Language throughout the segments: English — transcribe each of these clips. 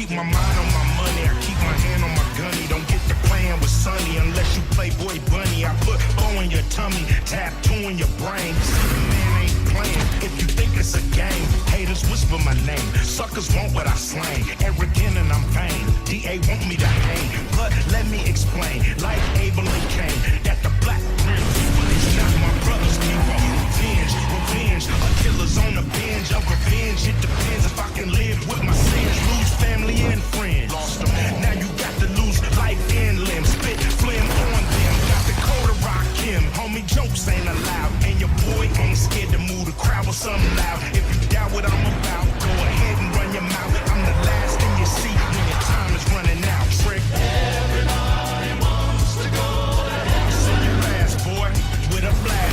keep my mind on my money, I keep my hand on my gunny. Don't get to playing with Sonny unless you play boy bunny. I put bow in your tummy, tattoo in your brain. See the man ain't playing if you think it's a game. Haters whisper my name, suckers want what I slang. Arrogant and I'm vain, DA want me to hang. But let me explain, like Abel and Cain, that the black prince is not my brother's keeper. Revenge, a killer's on the binge of revenge. It depends if I can live with my sins. Lose family and friends, lost them all. Now you got to lose life and limbs. Spit flim on them, got the code to rock him. Homie, jokes ain't allowed, and your boy ain't scared to move the crowd with something loud. If you doubt what I'm about, go ahead and run your mouth. I'm the last in your seat when your time is running out. Trick. Everybody wants to go to heaven. See your last boy with a flag.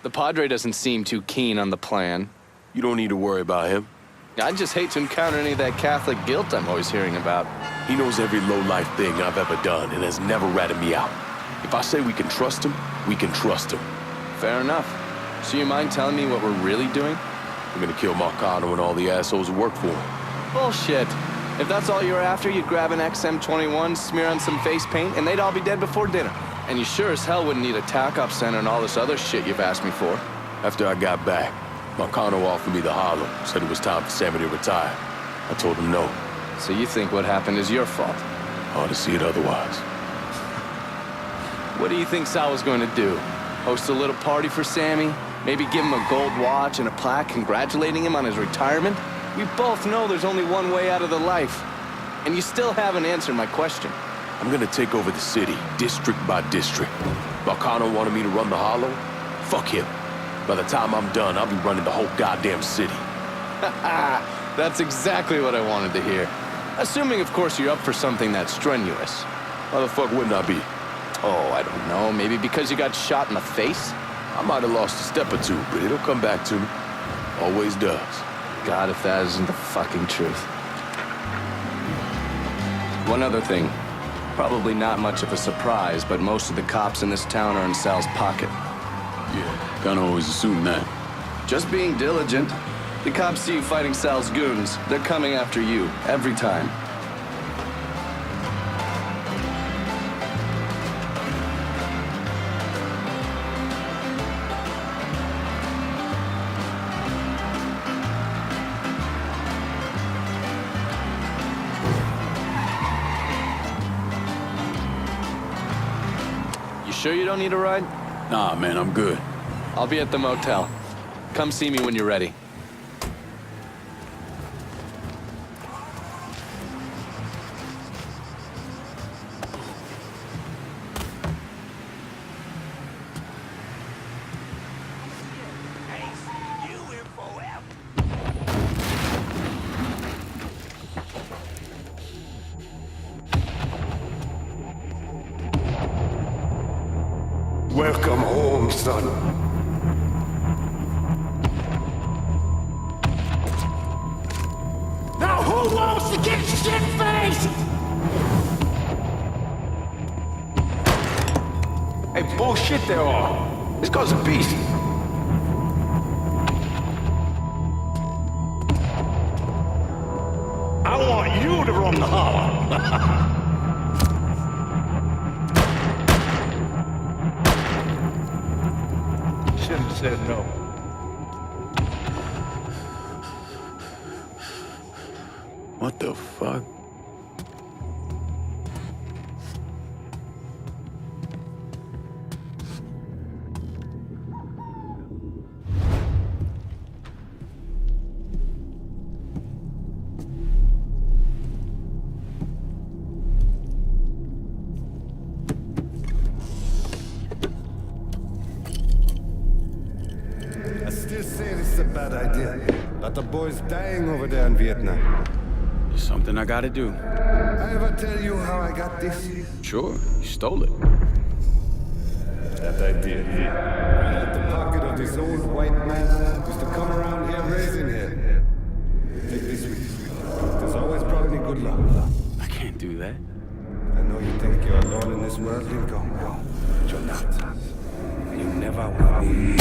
The Padre doesn't seem too keen on the plan. You don't need to worry about him. I'd just hate to encounter any of that Catholic guilt I'm always hearing about. He knows every low-life thing I've ever done and has never ratted me out. If I say we can trust him, we can trust him. Fair enough. So you mind telling me what we're really doing? We're gonna kill Marcano and all the assholes who work for him. Bullshit. If that's all you're after, you'd grab an XM21, smear on some face paint, and they'd all be dead before dinner. And you sure as hell wouldn't need a TAC-op center and all this other shit you've asked me for. After I got back, Marcano offered me the hollow, said it was time for Sammy to retire. I told him no. So you think what happened is your fault? Hard to see it otherwise. What do you think Sal was going to do? Host a little party for Sammy? Maybe give him a gold watch and a plaque congratulating him on his retirement? We both know there's only one way out of the life. And you still haven't answered my question. I'm gonna take over the city, district by district. Marcano wanted me to run the hollow? Fuck him. By the time I'm done, I'll be running the whole goddamn city. That's exactly what I wanted to hear. Assuming, of course, you're up for something that's strenuous. Why the fuck wouldn't I be? Oh, I don't know. Maybe because you got shot in the face? I might have lost a step or two, but it'll come back to me. Always does. God, if that isn't the fucking truth. One other thing. Probably not much of a surprise, but most of the cops in this town are in Sal's pocket. Yeah, kinda always assumed that. Just being diligent. The cops see you fighting Sal's goons. They're coming after you, every time. Sure you don't need a ride? Nah, man, I'm good. I'll be at the motel. Come see me when you're ready. Welcome home, son. Now who wants to get shit-faced? Hey, bullshit they are. This guy's a beast. I want you to run the holler. Said no. What the fuck? Bad idea. But the boy's dying over there in Vietnam. Something I gotta do. I ever tell you how I got this? Sure, you stole it. That I did. Right at the pocket of this old white man used to come around here raising hell. Take this with you. There's always brought me good luck. I can't do that. I know you think you're alone in this world, Lincoln, but you're not. You never will be.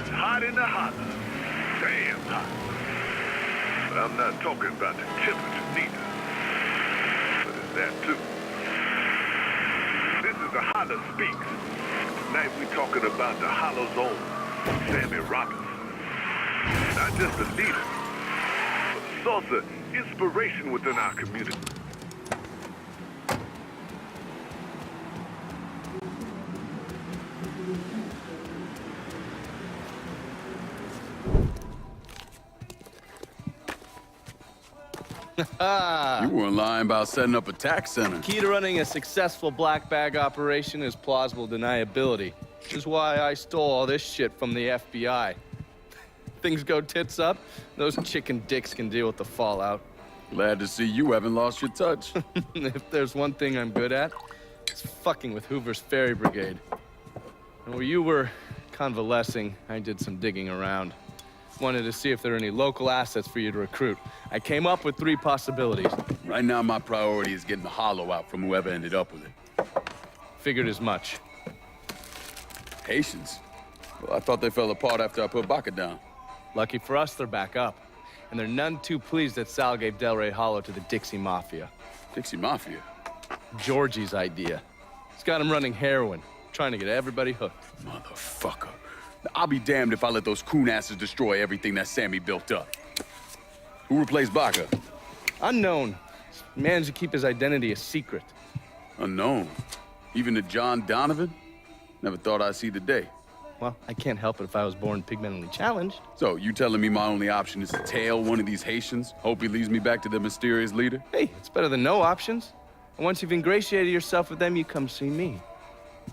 Hot in the holler. Damn hot. But I'm not talking about the temperature neither. But it's that too. This is the Holler Speaks. Tonight we talking about the Hollow's own Sammy Robertson. Not just a leader, but a source of inspiration within our community. You weren't lying about setting up a tax center. Key to running a successful black bag operation is plausible deniability. Which is why I stole all this shit from the FBI. Things go tits up, those chicken dicks can deal with the fallout. Glad to see you haven't lost your touch. If there's one thing I'm good at, it's fucking with Hoover's Ferry Brigade. And while you were convalescing, I did some digging around. Wanted to see if there are any local assets for you to recruit. I came up with 3 possibilities. Right now, my priority is getting the hollow out from whoever ended up with it. Figured as much. Haitians? Well, I thought they fell apart after I put Baca down. Lucky for us, they're back up. And they're none too pleased that Sal gave Delray Hollow to the Dixie Mafia. Dixie Mafia? Georgie's idea. He's got him running heroin, trying to get everybody hooked. Motherfucker. I'll be damned if I let those coon asses destroy everything that Sammy built up. Who replaced Baca? Unknown. Managed to keep his identity a secret. Unknown? Even to John Donovan? Never thought I'd see the day. Well, I can't help it if I was born pigmentally challenged. So, you telling me my only option is to tail one of these Haitians? Hope he leads me back to the mysterious leader? Hey, it's better than no options. And once you've ingratiated yourself with them, you come see me.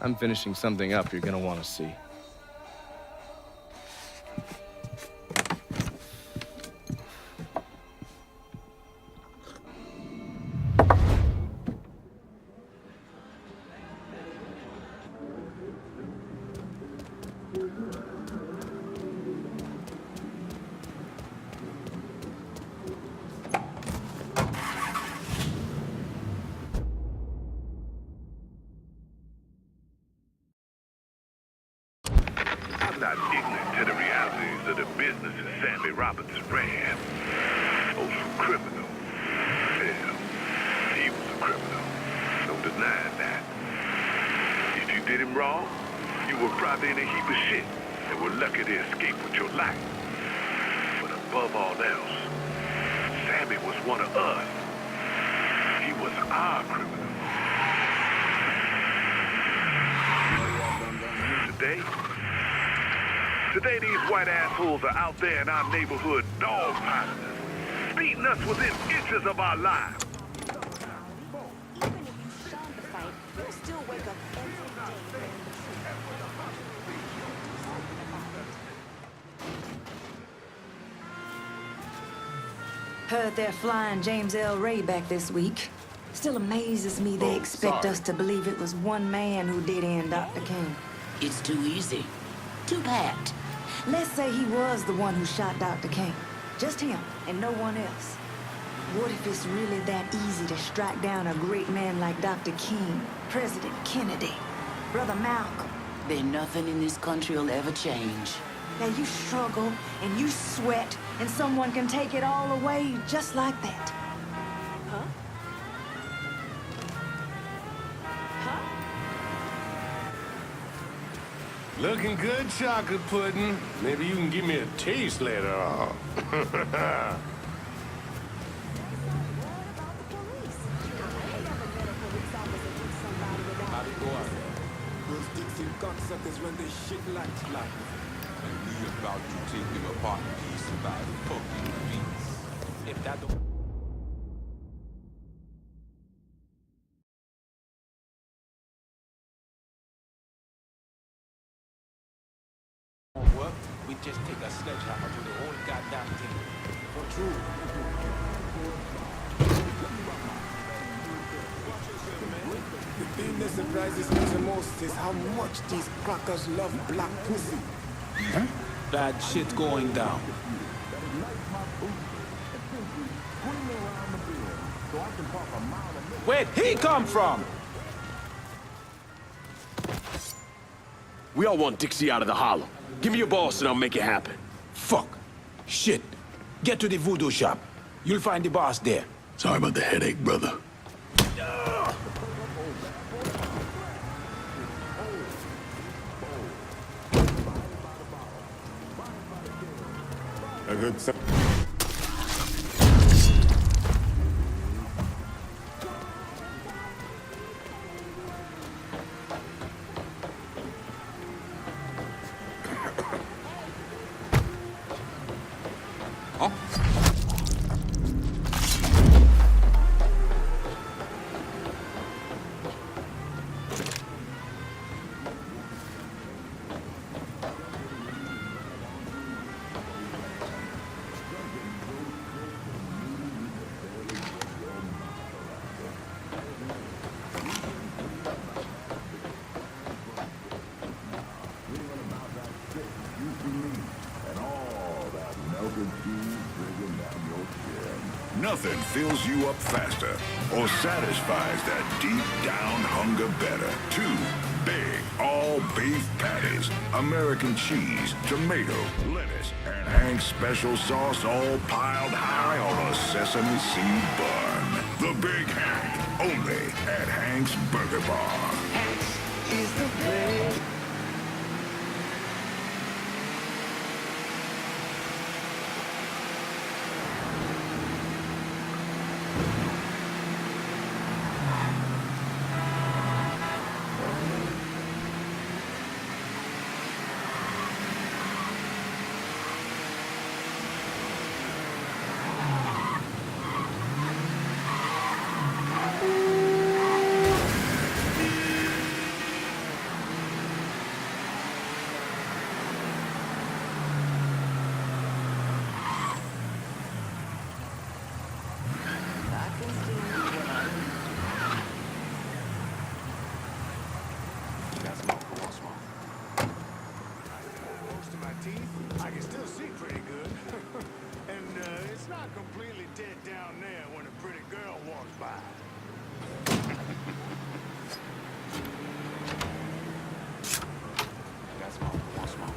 I'm finishing something up you're gonna want to see. I'm not ignorant to the realities of the businesses Sammy Robertson ran. Also criminal. Hell, he was a criminal. No denying that. If you did him wrong, you were probably in a heap of shit and were lucky to escape with your life. But above all else, Sammy was one of us. He was our criminal. Today these white assholes are out there in our neighborhood dogpiling us, beating us within inches of our lives. Even if you shun the fight, you'll still wake up every day knowing the truth. Heard they're flying James L. Ray back this week. Still amazes me they expect us to believe it was one man who did end Dr. King. It's too easy. Too bad. Let's say he was the one who shot Dr. King. Just him and no one else. What if it's really that easy to strike down a great man like Dr. King, President Kennedy, Brother Malcolm? Then nothing in this country will ever change. Now you struggle and you sweat and someone can take it all away just like that. Huh? Looking good, chocolate pudding. Maybe you can give me a taste later on. Those Dixie cocksuckers run this shit like fly. And we about to take them apart piece by fucking piece. If that don't... work, we just take a sledgehammer to the whole goddamn thing. For true. The thing that surprises me the most is how much these crackers love black pussy. Huh? Bad shit going down. Where'd he come from? We all want Dixie out of the hollow. Give me your boss and I'll make it happen. Fuck. Shit. Get to the voodoo shop. You'll find the boss there. Sorry about the headache, brother. A good Nothing fills you up faster or satisfies that deep-down hunger better. 2 big all-beef patties, American cheese, tomato, lettuce, and Hank's special sauce all piled high on a sesame seed bun. The Big Hank, only at Hank's Burger Bar. Hank's is the place. I can still see pretty good. And it's not completely dead down there when a pretty girl walks by. Got smoke. Want smoke?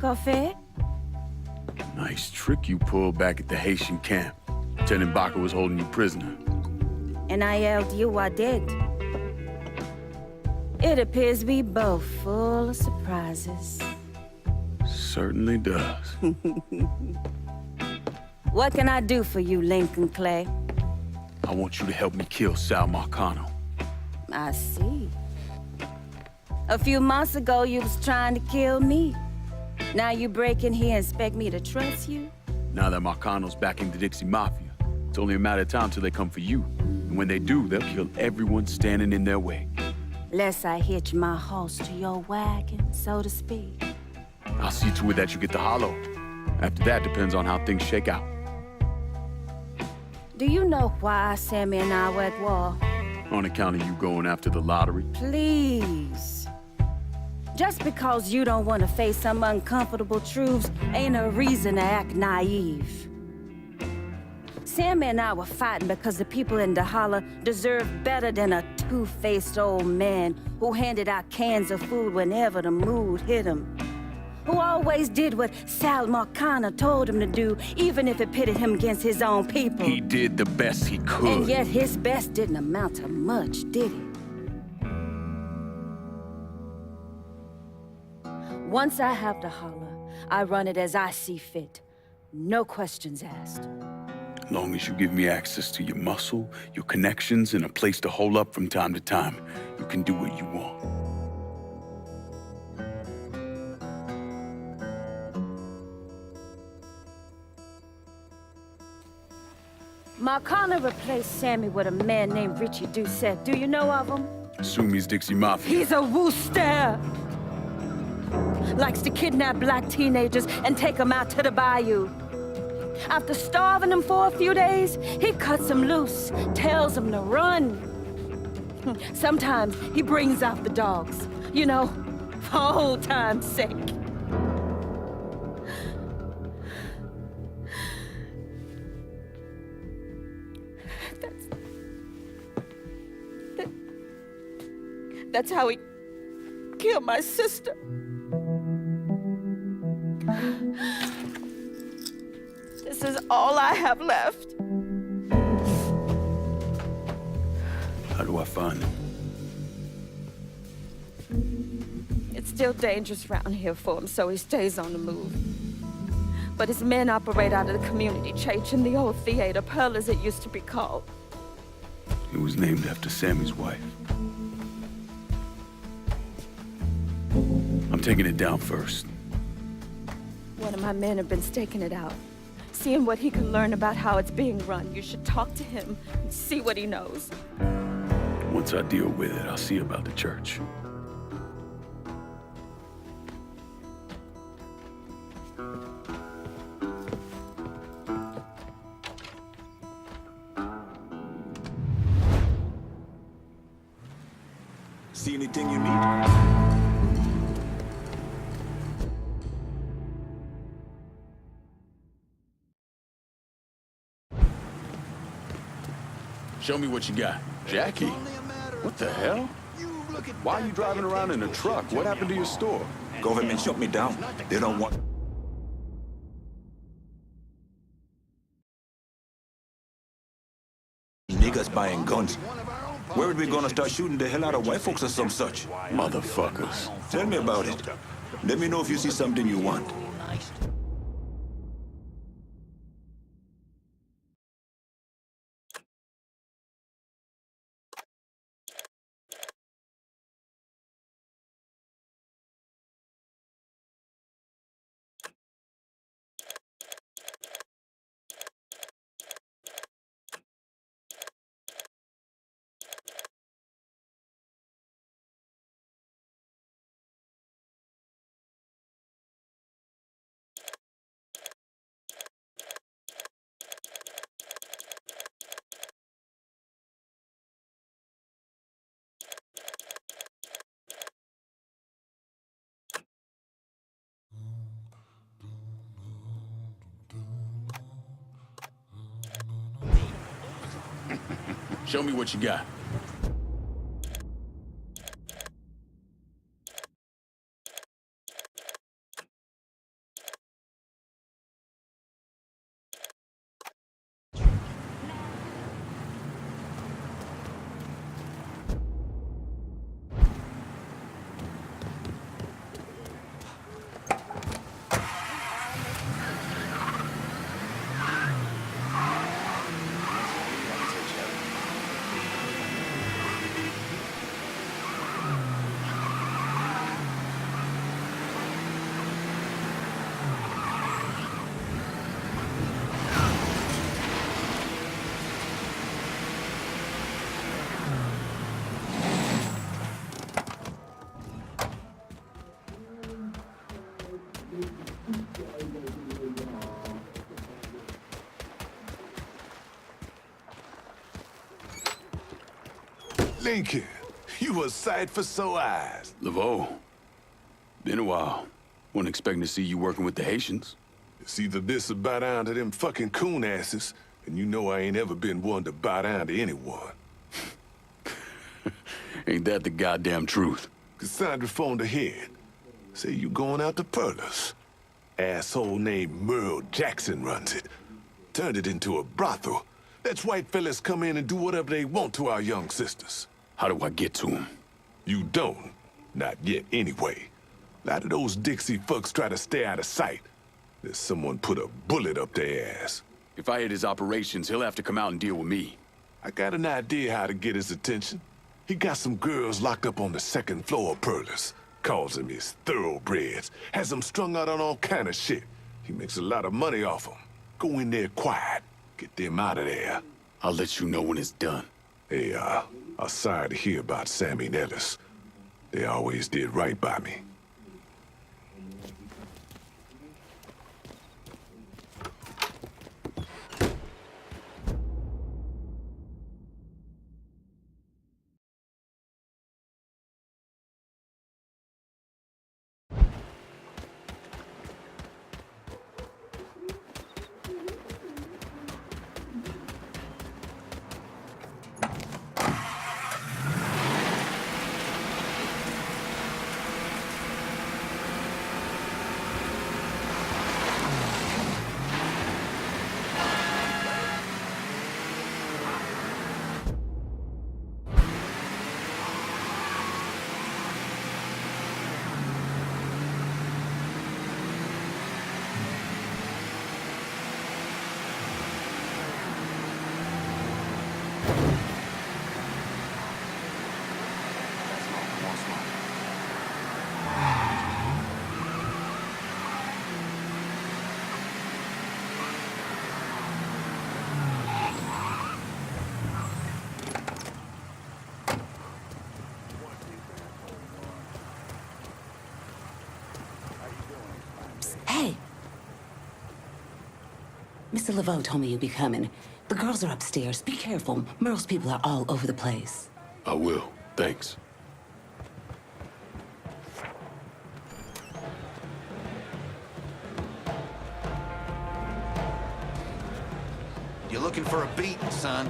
Parfait? Nice trick you pulled back at the Haitian camp. Lieutenant Baca was holding you prisoner. And I yelled you I did. It appears we both full of surprises. Certainly does. What can I do for you, Lincoln Clay? I want you to help me kill Sal Marcano. I see. A few months ago, you was trying to kill me. Now you break in here and expect me to trust you? Now that Marcano's backing the Dixie Mafia, it's only a matter of time till they come for you. And when they do, they'll kill everyone standing in their way. Lest I hitch my horse to your wagon, so to speak. I'll see to it that you get the hollow. After that depends on how things shake out. Do you know why Sammy and I were at war? On account of you going after the lottery? Please. Just because you don't want to face some uncomfortable truths ain't a reason to act naive. Sammy and I were fighting because the people in Dahala deserve better than a two-faced old man who handed out cans of food whenever the mood hit him. Who always did what Sal Marcano told him to do, even if it pitted him against his own people. He did the best he could. And yet his best didn't amount to much, did it? Once I have the holler, I run it as I see fit. No questions asked. As long as you give me access to your muscle, your connections, and a place to hole up from time to time, you can do what you want. Marcano replaced Sammy with a man named Richie Doucette. Do you know of him? Assume he's Dixie Mafia. He's a wooster! Likes to kidnap black teenagers and take them out to the bayou. After starving them for a few days, he cuts them loose, tells them to run. Sometimes he brings out the dogs, you know, for old time's sake. That's how he killed my sister. This is all I have left. How do I find him? It's still dangerous around here for him, so he stays on the move. But his men operate out of the community church in the old theater, Pearl as it used to be called. It was named after Sammy's wife. I'm taking it down first. One of my men have been staking it out, seeing what he can learn about how it's being run. You should talk to him and see what he knows. Once I deal with it, I'll see about the church. See anything you need? Show me what you got. Jackie? What the hell? Why are you driving around in a truck? What happened to your store? Government shut me down. They don't want niggas buying guns. Where are we gonna start shooting the hell out of white folks or some such? Motherfuckers. Tell me about it. Let me know if you see something you want. Show me what you got. thinking? You a sight for sore eyes. Laveau, been a while. Wasn't expecting to see you working with the Haitians. It's either this or bow down to them fucking coon asses, and you know I ain't ever been one to bow down to anyone. Ain't that the goddamn truth? Cassandra phoned ahead. Say you going out to Perlas. Asshole named Merle Jackson runs it. Turned it into a brothel. Lets white fellas come in and do whatever they want to our young sisters. How do I get to him? You don't. Not yet, anyway. A lot of those Dixie fucks try to stay out of sight. There's someone put a bullet up their ass. If I hit his operations, he'll have to come out and deal with me. I got an idea how to get his attention. He got some girls locked up on the second floor of Perlas. Calls them his thoroughbreds. Has them strung out on all kind of shit. He makes a lot of money off them. Go in there quiet. Get them out of there. I'll let you know when it's done. Hey, I'm sorry to hear about Sammy and Ellis. They always did right by me. Hey! Mr. Laveau told me you'd be coming. The girls are upstairs. Be careful. Merle's people are all over the place. I will. Thanks. You're looking for a beating, son.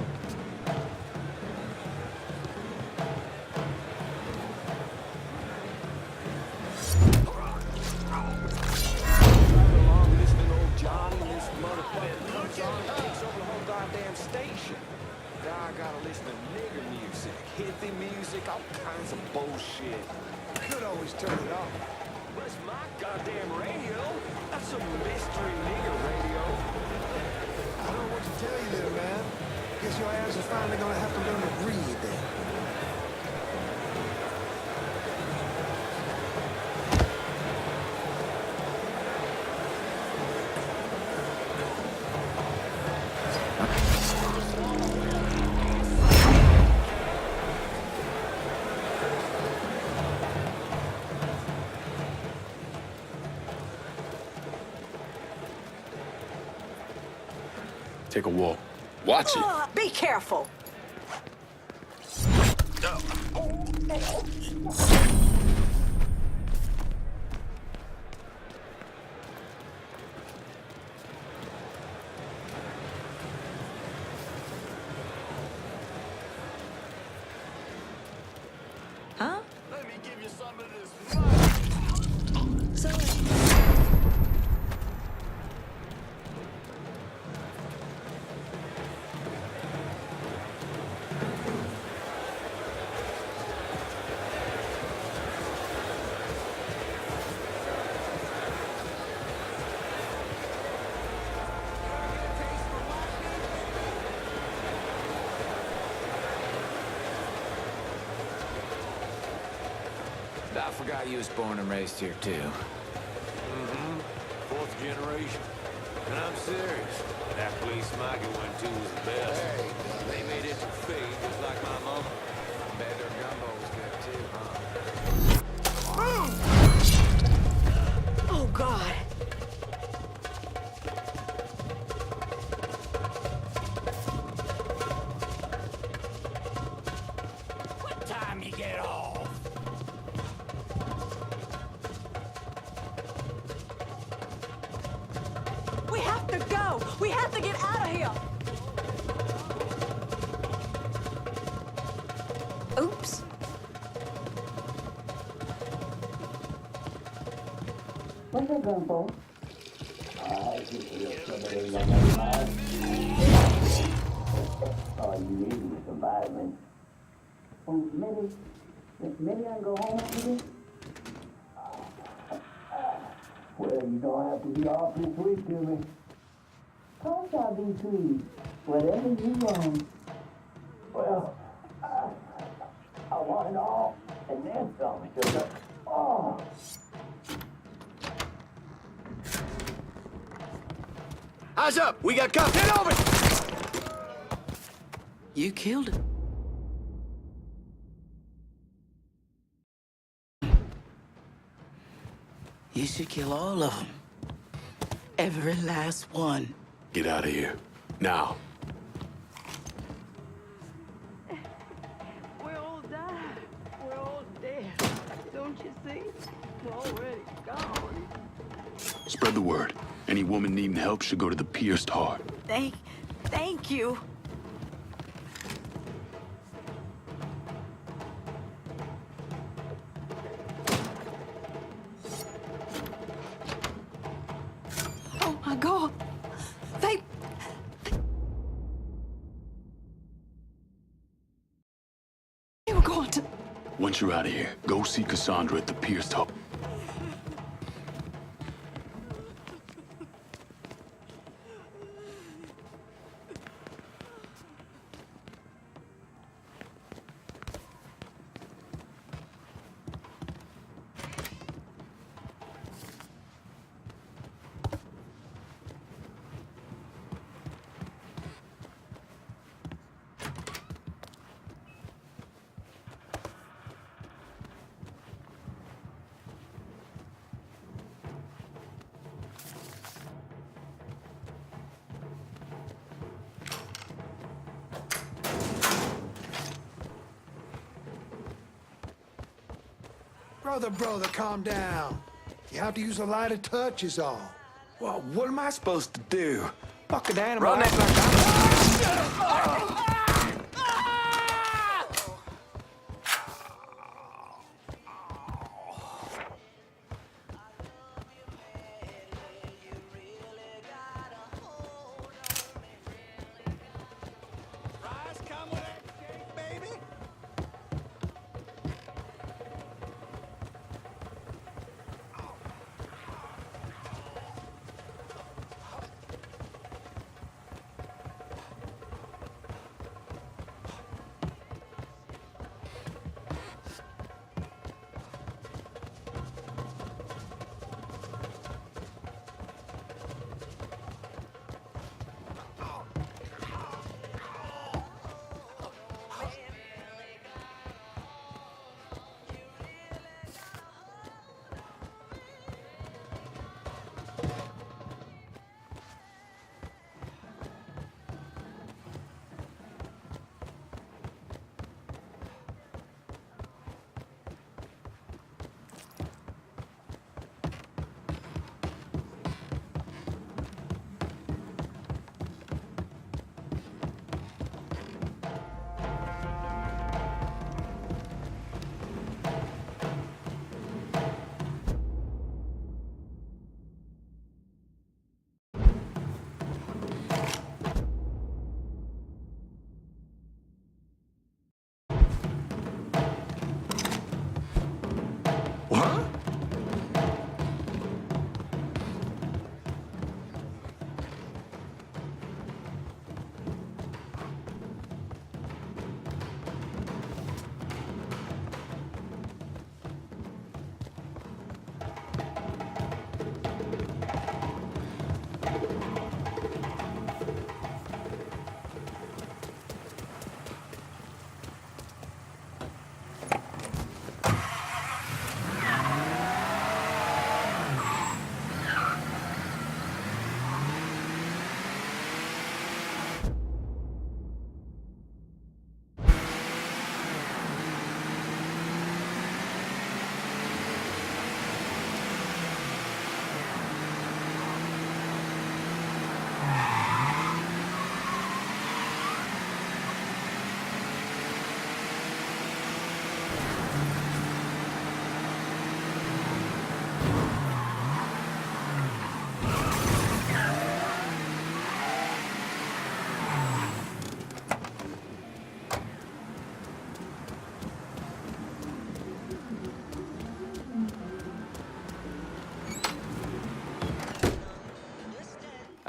I gotta listen to nigger music, hippie music, all kinds of bullshit. Could always turn it off. Where's my goddamn radio? That's some mystery nigger radio. I don't know what to tell you there, man. Guess your ass is finally gonna have to learn to breathe then. Take a walk. Watch it. Be careful. Huh? Let me give you some of this. So... I forgot you was born and raised here, too. Mm-hmm. Fourth generation. And I'm serious. That place Maggie went to was the best. Hey, they made it to fade just like my mama. Bet their gumbo was good, too, huh? Oh, God. Quit to get out of here! Oops. What's that gun for? Oh, you need me surviving. Oh, maybe I can go home with you? Well, you don't have to be awfully sweet to me. Course I'll be sweet. Whatever you want. Well, I want it all, and then some, sugar. Oh! Eyes up! We got cops! Get over! You killed him. You should kill all of them. Every last one. Get out of here. Now. We're all died. We're all dead. Don't you see? We're already gone. Spread the word. Any woman needing help should go to the pierced heart. Thank you. Oh my God. They were going to... Once you're out of here, go see Cassandra at the pierced heart. Brother, calm down. You have to use a lighter touch is all. Well, what am I supposed to do? Fuck an animal. Run act it. like I'm...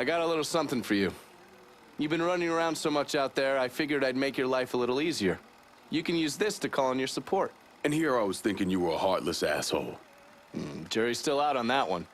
I got a little something for you. You've been running around so much out there, I figured I'd make your life a little easier. You can use this to call on your support. And here I was thinking you were a heartless asshole. Jury's still out on that one.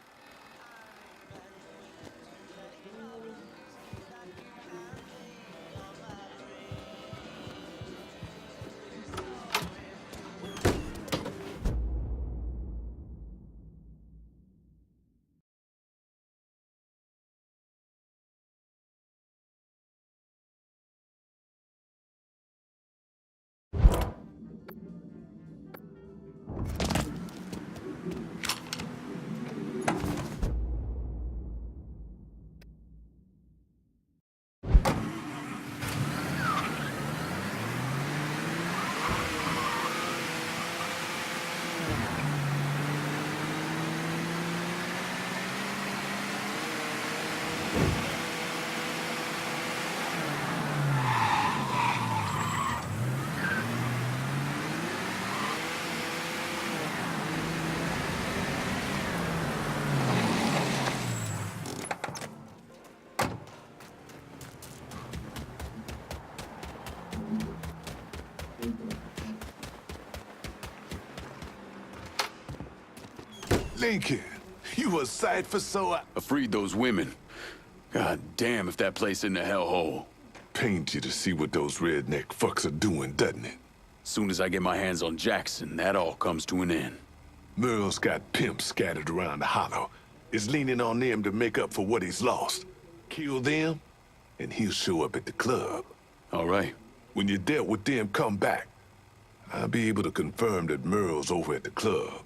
Lincoln, you a sight for sore. I freed those women. God damn if that place isn't a hellhole. Pains you to see what those redneck fucks are doing, doesn't it? Soon as I get my hands on Jackson, that all comes to an end. Merle's got pimps scattered around the hollow. Is leaning on them to make up for what he's lost. Kill them, and he'll show up at the club. All right. When you dealt with them, come back. I'll be able to confirm that Merle's over at the club.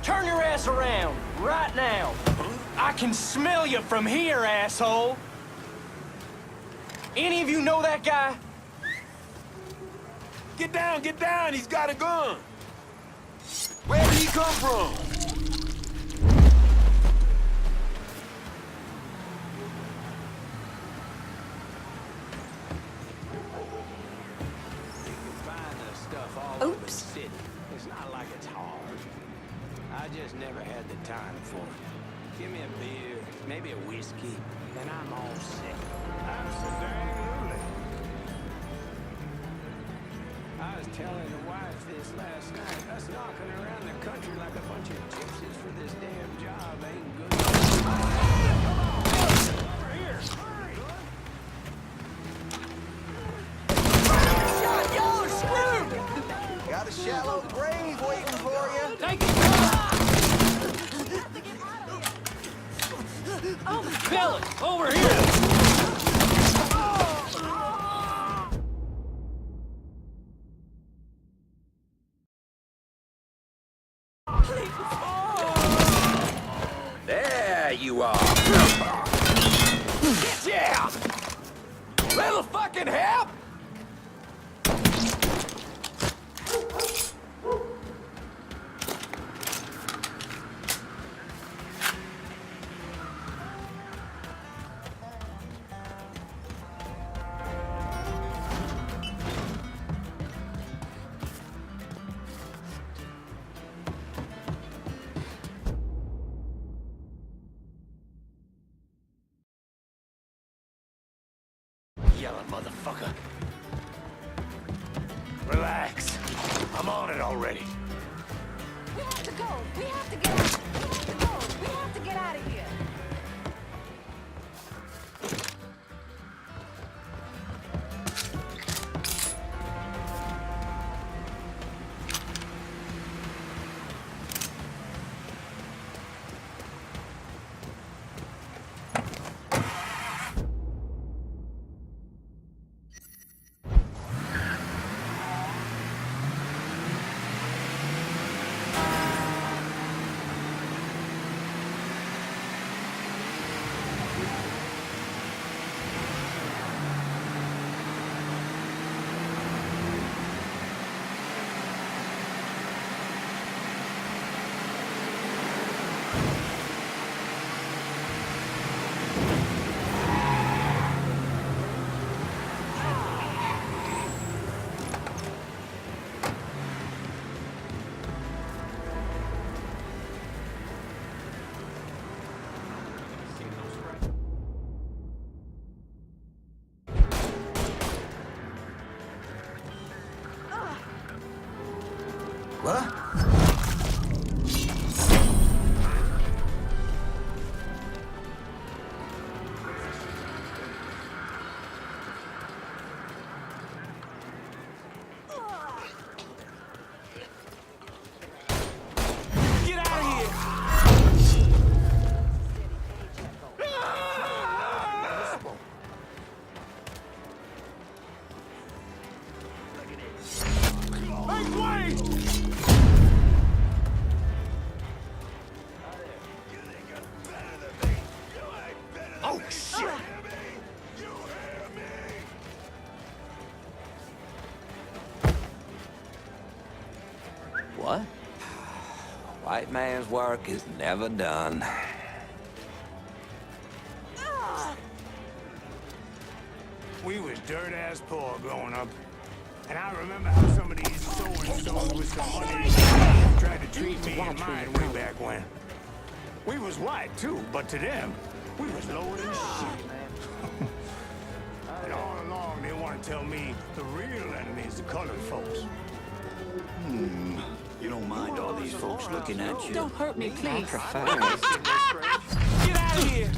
Turn your ass around, right now. I can smell you from here, asshole. Any of you know that guy? Get down, he's got a gun. Where did he come from? You can find the stuff all over the city. It's not like it's hard. I just never had the time for it. Give me a beer, maybe a whiskey, and I'm all set. Absolutely. I was telling the wife this last night. Us knocking around the country like a bunch of gypsies for this damn job ain't good. Come on! Over here! Hurry! Shot, y'all are screwed! Got a shallow grave waiting for you. Take it! Bill it! Over here! There you are. Yeah! Little fucking help! Yelling motherfucker. Relax. I'm on it already. We have to go. We have to get out. We have to go. We get out of here. What? Get out of here! Make way! Oh, shit! What? White man's work is never done. We was dirt-ass poor growing up. And I remember how some of these so-and-sos with some money tried to treat me and mine way back when. We was white, too, but to them, we was lower than shit. And all along, they want to tell me the real enemy is the colored folks. You don't mind all these folks looking at you. Don't hurt me, please. Get out of here!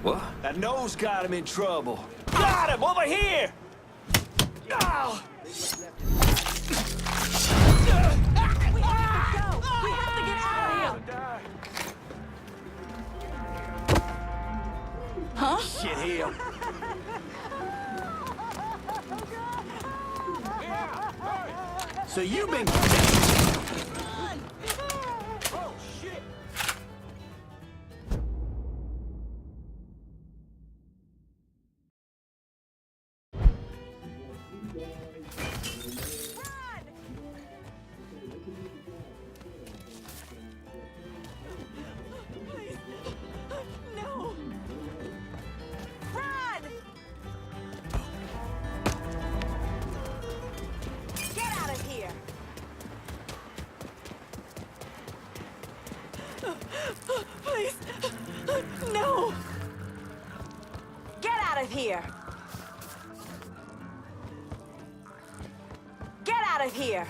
What? That nose got him in trouble. Got him! Over here! Oh. We have to go. We have to get out of here. Huh? Shit here. So you've been... Oh, shit. No. Run! Get out of here. Please. No. Get out of here. Get out of here.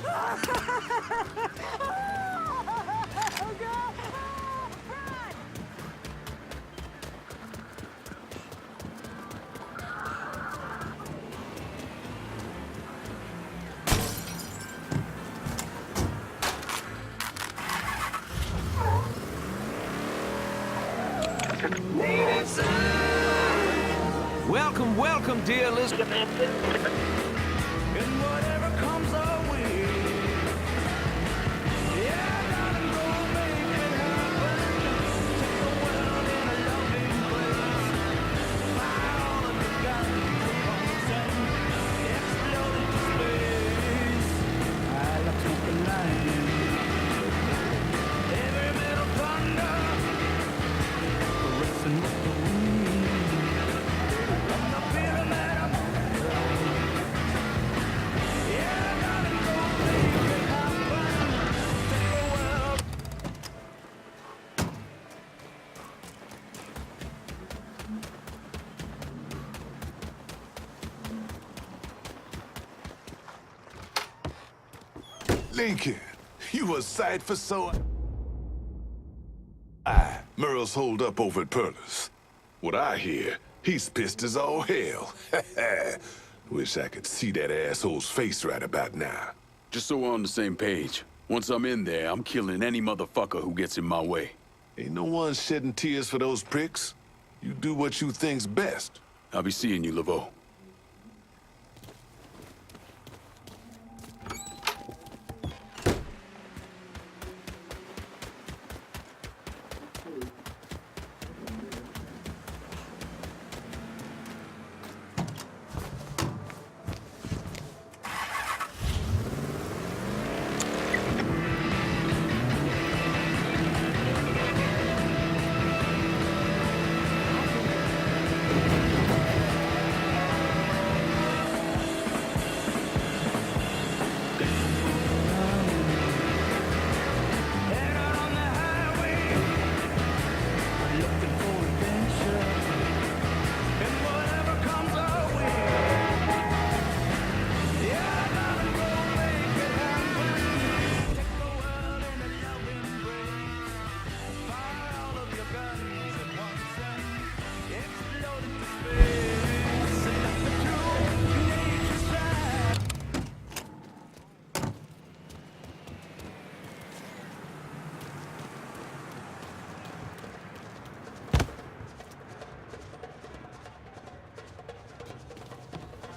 Oh, God. Run! Welcome, welcome, dear Elizabeth. And whatever comes our way, yeah, darling, go make it happen. Take the world in a loving place. Fly all of the goddamn bombs and explode into space. I love to the line. Every metal thunder, caressing with the wind. I'm the feeling that I'm... Yeah, darling, Lincoln, you a sight for so... Merle's holed up over at Perla's. What I hear, he's pissed as all hell. Wish I could see that asshole's face right about now. Just so we're on the same page. Once I'm in there, I'm killing any motherfucker who gets in my way. Ain't no one shedding tears for those pricks. You do what you think's best. I'll be seeing you, Laveau.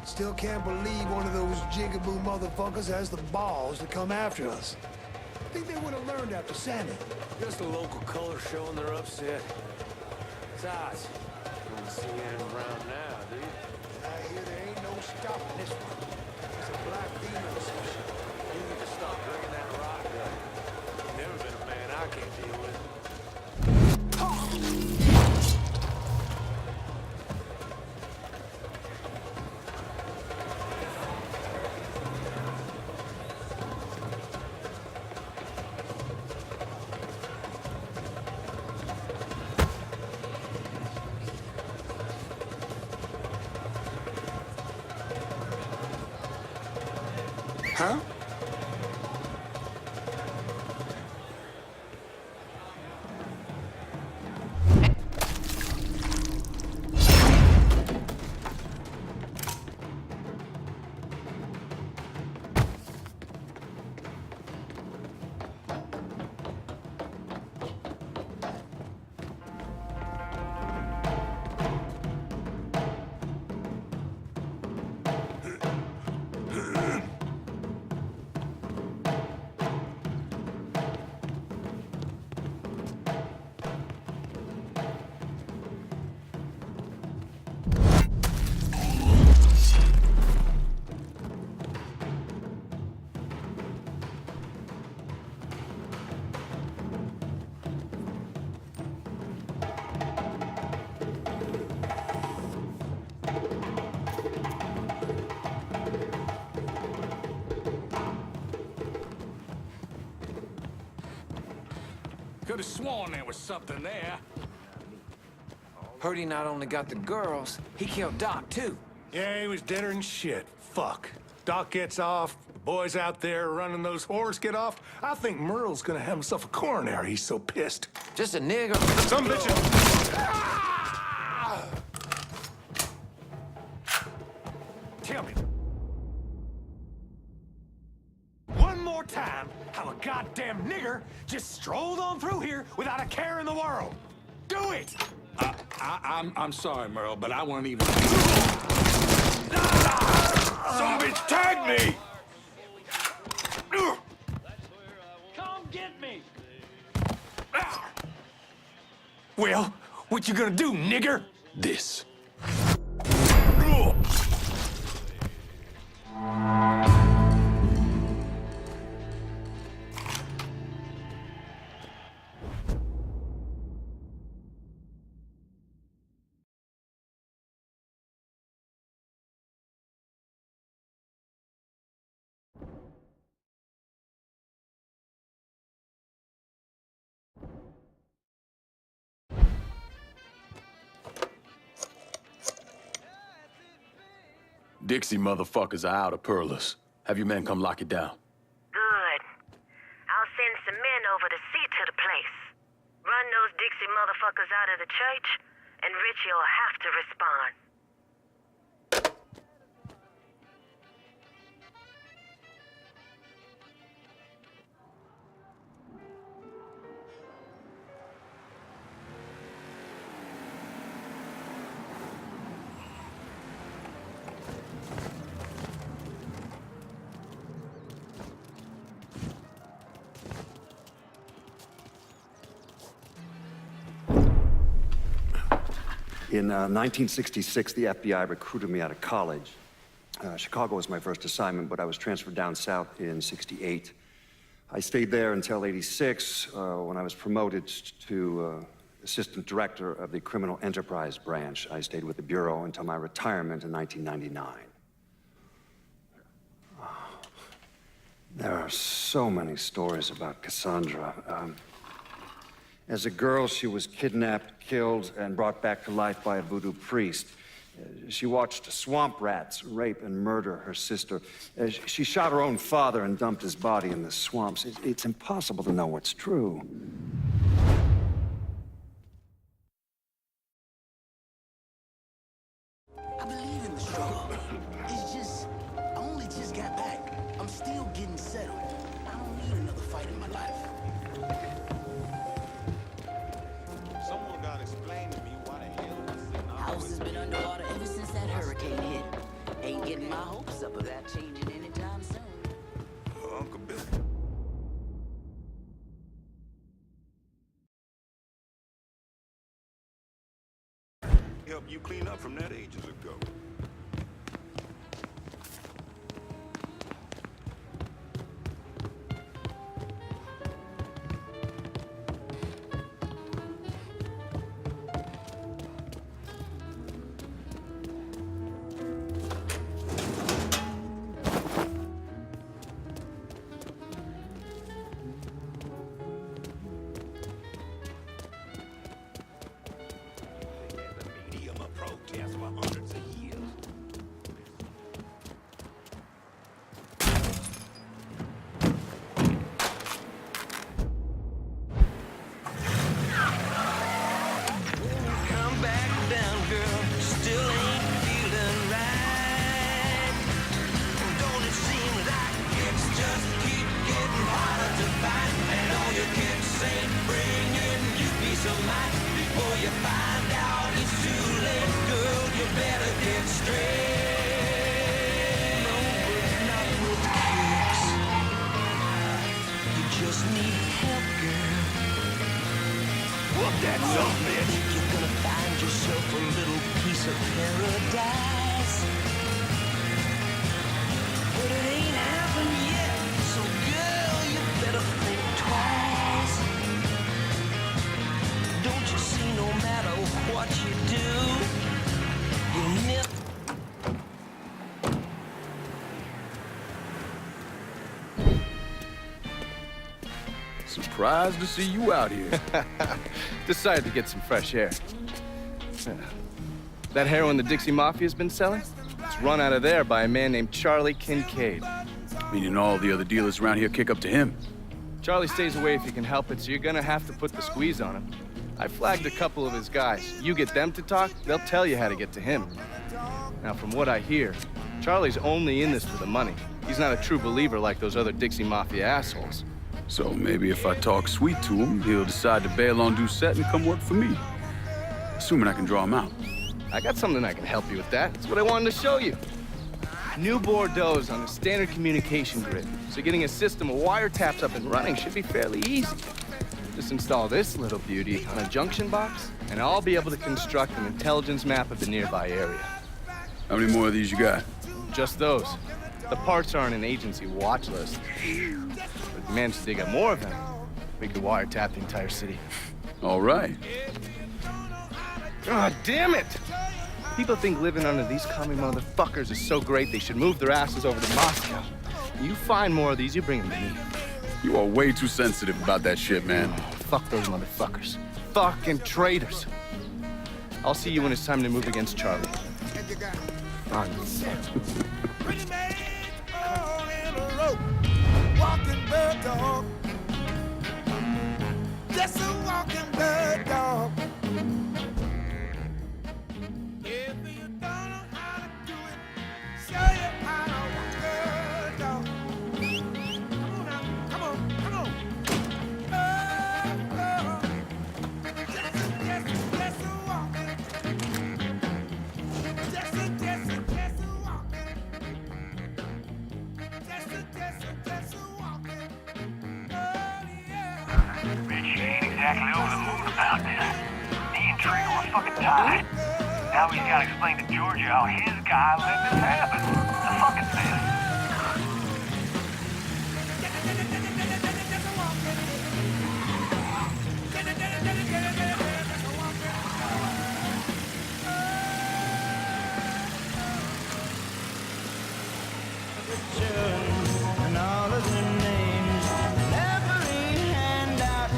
Still can't believe one of those jigaboo motherfuckers has the balls to come after us. I think they would have learned after Sammy. Just a local color showing they're upset. Besides, you don't see him around now, do you? I hear there ain't no stopping this one. It's a black demon or some shit. You need to stop drinking that rock gun. Never been a man I can't deal with. Huh? Could have sworn there was something there. Heard he not only got the girls, he killed Doc, too. Yeah, he was deader than shit. Fuck. Doc gets off, the boys out there running those whores get off. I think Merle's gonna have himself a coronary, he's so pissed. Just a nigger. Some bitches. Tell me. One more time, how a goddamn nigger just strolled on through here without a care in the world. Do it! I'm sorry, Merle, but I wasn't even... Somebody tag me! Come get me! Well, what you gonna do, nigger? This. Dixie motherfuckers are out of Perla's. Have your men come lock it down. Good. you'll have to respond. In 1966, the FBI recruited me out of college. Chicago was my first assignment, but I was transferred down south in '68. I stayed there until '86, when I was promoted to assistant director of the criminal enterprise branch. I stayed with the Bureau until my retirement in 1999. There are so many stories about Cassandra. As a girl, she was kidnapped, killed, and brought back to life by a voodoo priest. She watched swamp rats rape and murder her sister. She shot her own father and dumped his body in the swamps. It's impossible to know what's true. I believe in the struggle. It's just, I only just got back. I'm still getting settled. I don't need another fight in my life. Someone gotta explain to me why the hell this thing House has been underwater ever since that hurricane hit. Ain't getting my hopes up of that changing anytime soon. Uncle Billy. Helped you clean up from that ages ago. Surprised to see you out here. Decided to get some fresh air. That heroin the Dixie Mafia's been selling? It's run out of there by a man named Charlie Kincaid. Meaning all the other dealers around here kick up to him. Charlie stays away if you can help it, so you're gonna have to put the squeeze on him. I flagged a couple of his guys. You get them to talk, they'll tell you how to get to him. Now, from what I hear, Charlie's only in this for the money. He's not a true believer like those other Dixie Mafia assholes. So maybe if I talk sweet to him, he'll decide to bail on Doucette and come work for me. Assuming I can draw him out. I got something that can help you with that. That's what I wanted to show you. New Bordeaux's on the standard communication grid, so getting a system of wiretaps up and running should be fairly easy. Just install this little beauty on a junction box, and I'll be able to construct an intelligence map of the nearby area. How many more of these you got? Just those. The parts are on an agency watch list. But if you manage to dig up more of them, we could wiretap the entire city. All right. God damn it! People think living under these commie motherfuckers is so great they should move their asses over to Moscow. You find more of these, you bring them to me. You are way too sensitive about that shit, man. Oh, fuck those motherfuckers. Fucking traitors. I'll see you when it's time to move against Charlie. Walking bird dog. Just a walking bird dog. exactly over the moon about this. He and Trigger were fucking tied. Now he's gotta explain to Georgia how his guy let this happen. The fucking mess. And all of their names, every handout.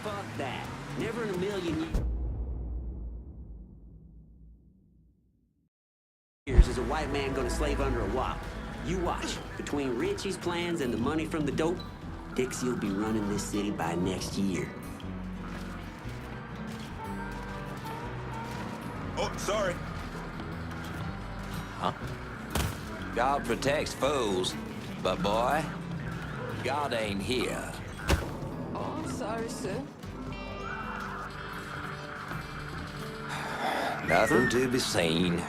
Fuck that. Never in a million years is a white man gonna slave under a wop. You watch. Between Richie's plans and the money from the dope, Dixie will be running this city by next year. Oh, sorry. Huh? God protects fools, but boy, God ain't here. Oh, I'm sorry, sir. Nothing to be seen.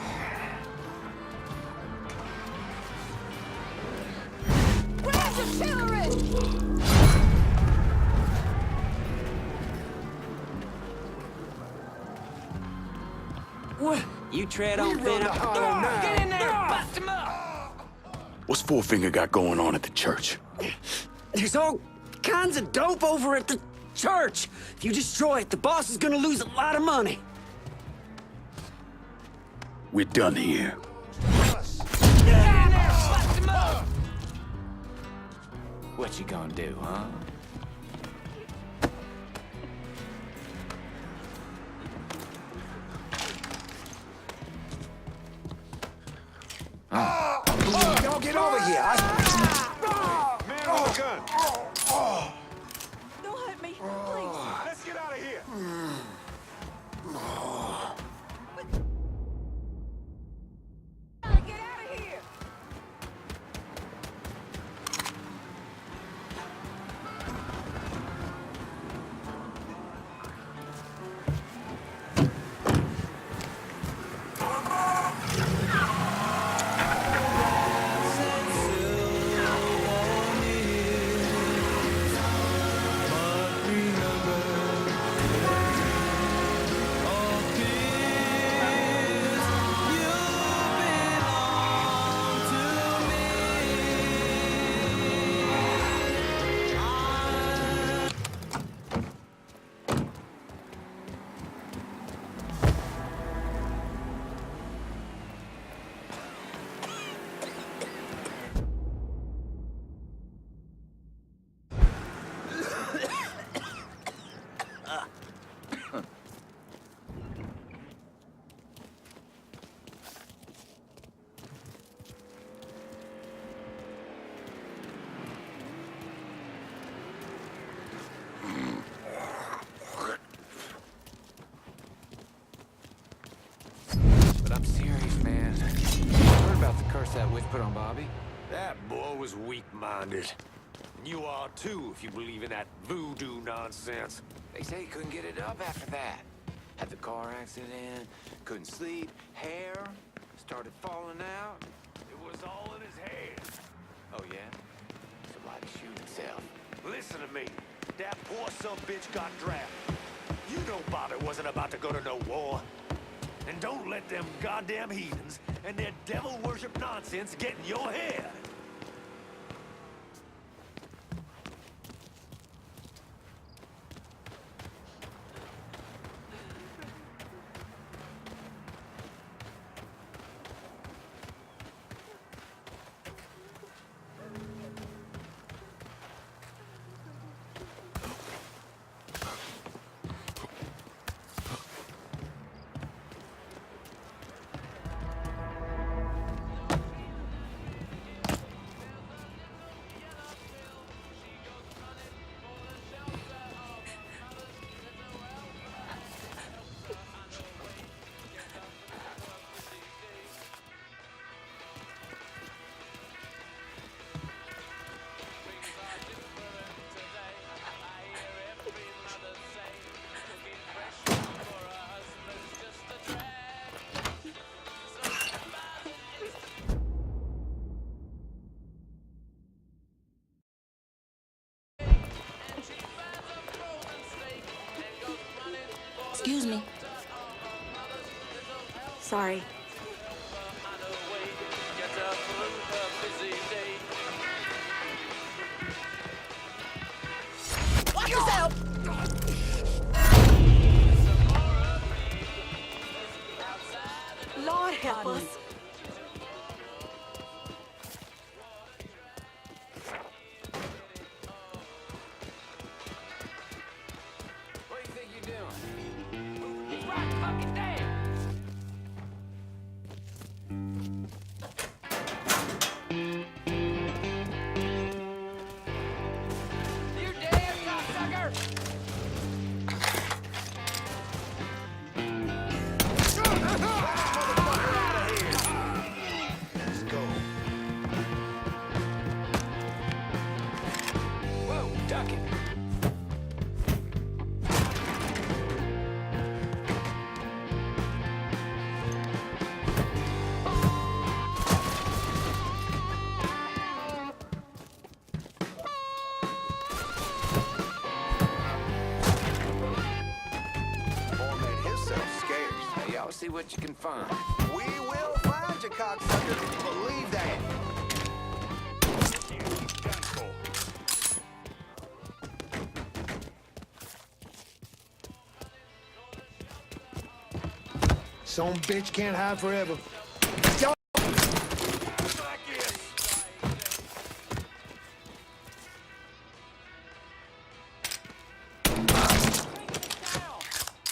Where's artillery? What? You tread on thin ice. Get in there! Bust him up! What's Fourfinger got going on at the church? There's all kinds of dope over at the church. If you destroy it, the boss is gonna lose a lot of money. We're done here. What you gonna do, huh? Y'all get over here. Man with a gun. Don't hurt me, please. Let's get out of here. Get out of here. But I'm serious, man. Heard about the curse that witch put on Bobby? That boy was weak-minded. And you are too, if you believe in that voodoo nonsense. They say he couldn't get it up after that. Had the car accident, couldn't sleep, hair started falling out. It was all in his head. Oh, yeah? So why'd he shoot himself? Listen to me. That poor son bitch got drafted. You know Bobby wasn't about to go to no war. And don't let them goddamn heathens and their devil worship nonsense get in your head. Sorry. Watch yourself! Lord help us. What do you think you're doing? He's right fucking there! You dead, cocksucker! Let's go. Whoa, duck it! Boy made himself scarce. Hey, y'all see what you can find. We will find you, cocksucker. Believe that. Some bitch can't hide forever.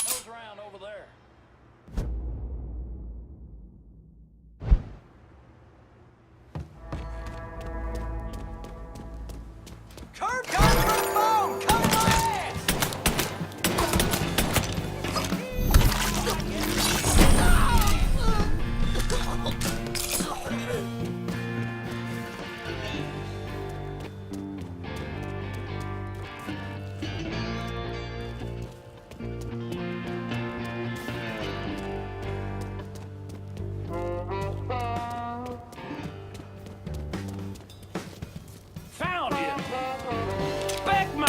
Nose around over there. Kurt got for the phone! Come on! Found it! Back my...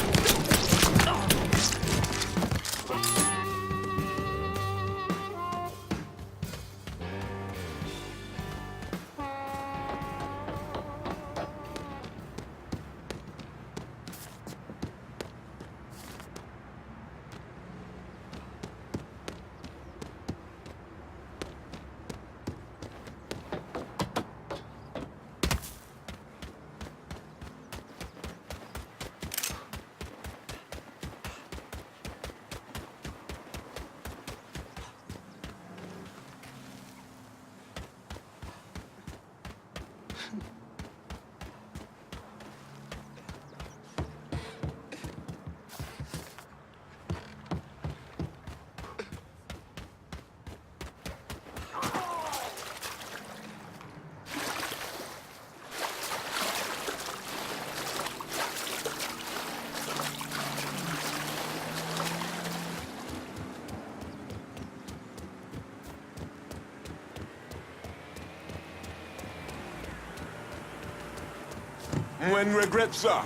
When regrets are.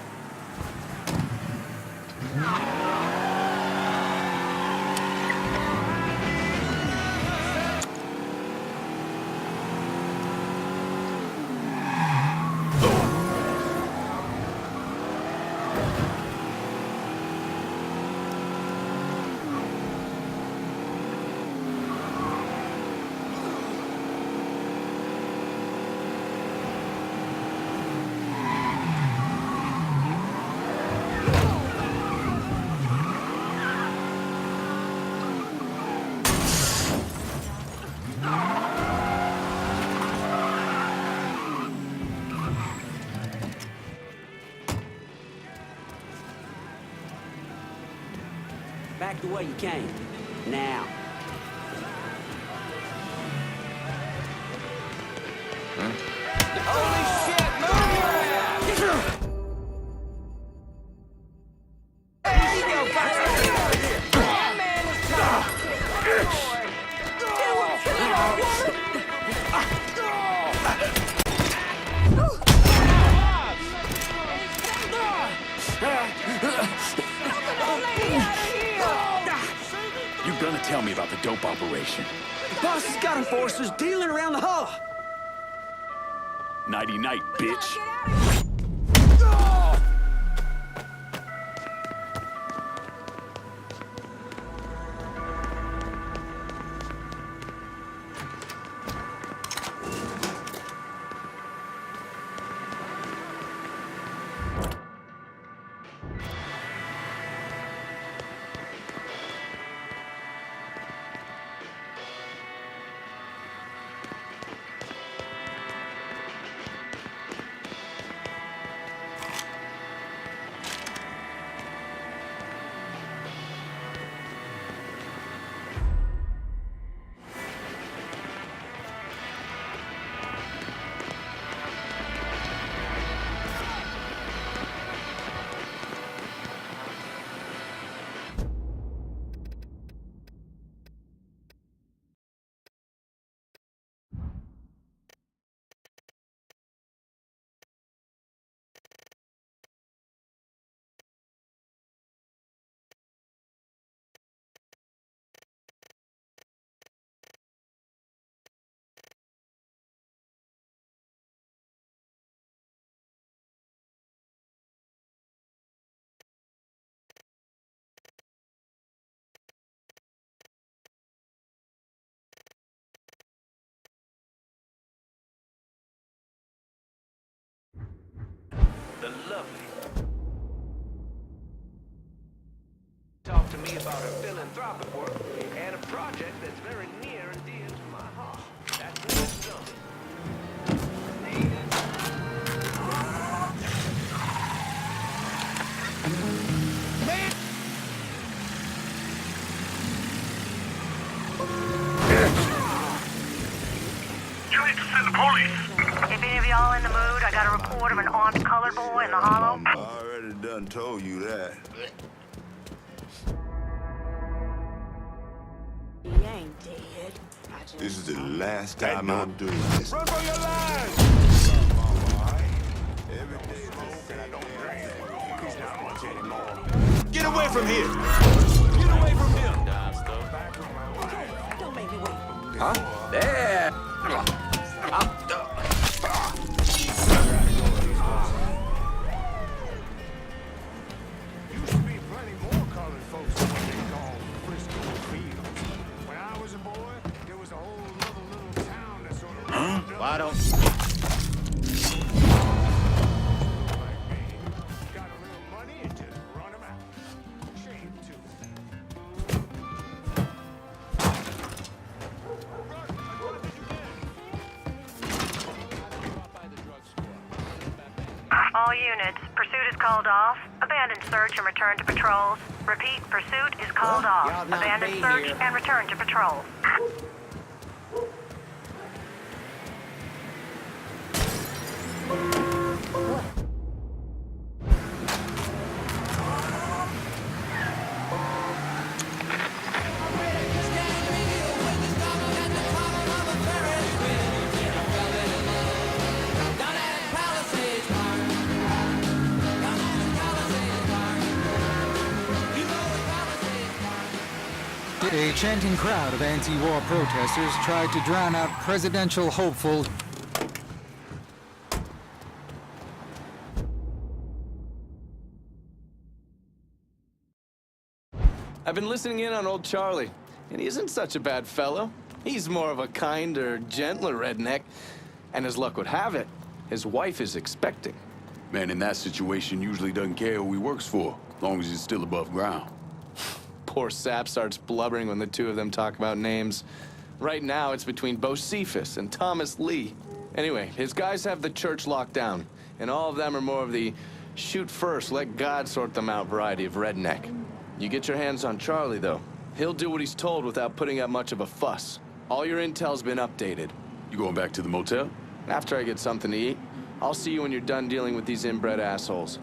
Back the way you came. Now. Holy shit, move your ass! There you go, cocksucker! That man was tough! You're gonna tell me about the dope operation. Boss has got enforcers dealing around the hollow. Nighty-night, bitch. The lovely. Talk to me about her philanthropic work and a project that's very near and dear to my heart. That's the next song. You need to send the police. If any of y'all in the mood, I got a report of an armed colored boy in the hollow. I already done told you that. He ain't dead. This is the last time I'm doing this. Run for your lives! Get away from here! Get away from him! Don't make me wait. Huh? There! Used to be plenty more colored folks in what they call Frisco Fields. When I was a boy, there was a whole little town that sort of... Huh? Why don't... Got a little money and just run them out. Shame, too. All units, pursuit is called off. Abandon search and return to patrols. Repeat, pursuit is called off. y'all not Abandon be search here. and return to patrol. A chanting crowd of anti-war protesters tried to drown out presidential hopeful I've been listening in on old Charlie, and he isn't such a bad fellow. He's more of a kinder, gentler redneck. And as luck would have it, his wife is expecting. Man in that situation usually doesn't care who he works for, as long as he's still above ground. Poor Sap starts blubbering when the two of them talk about names. Right now, it's between Bocephus and Thomas Lee. Anyway, his guys have the church locked down, and all of them are more of the shoot first, let God sort them out variety of redneck. You get your hands on Charlie, though. He'll do what he's told without putting up much of a fuss. All your intel's been updated. You going back to the motel? After I get something to eat. I'll see you when you're done dealing with these inbred assholes.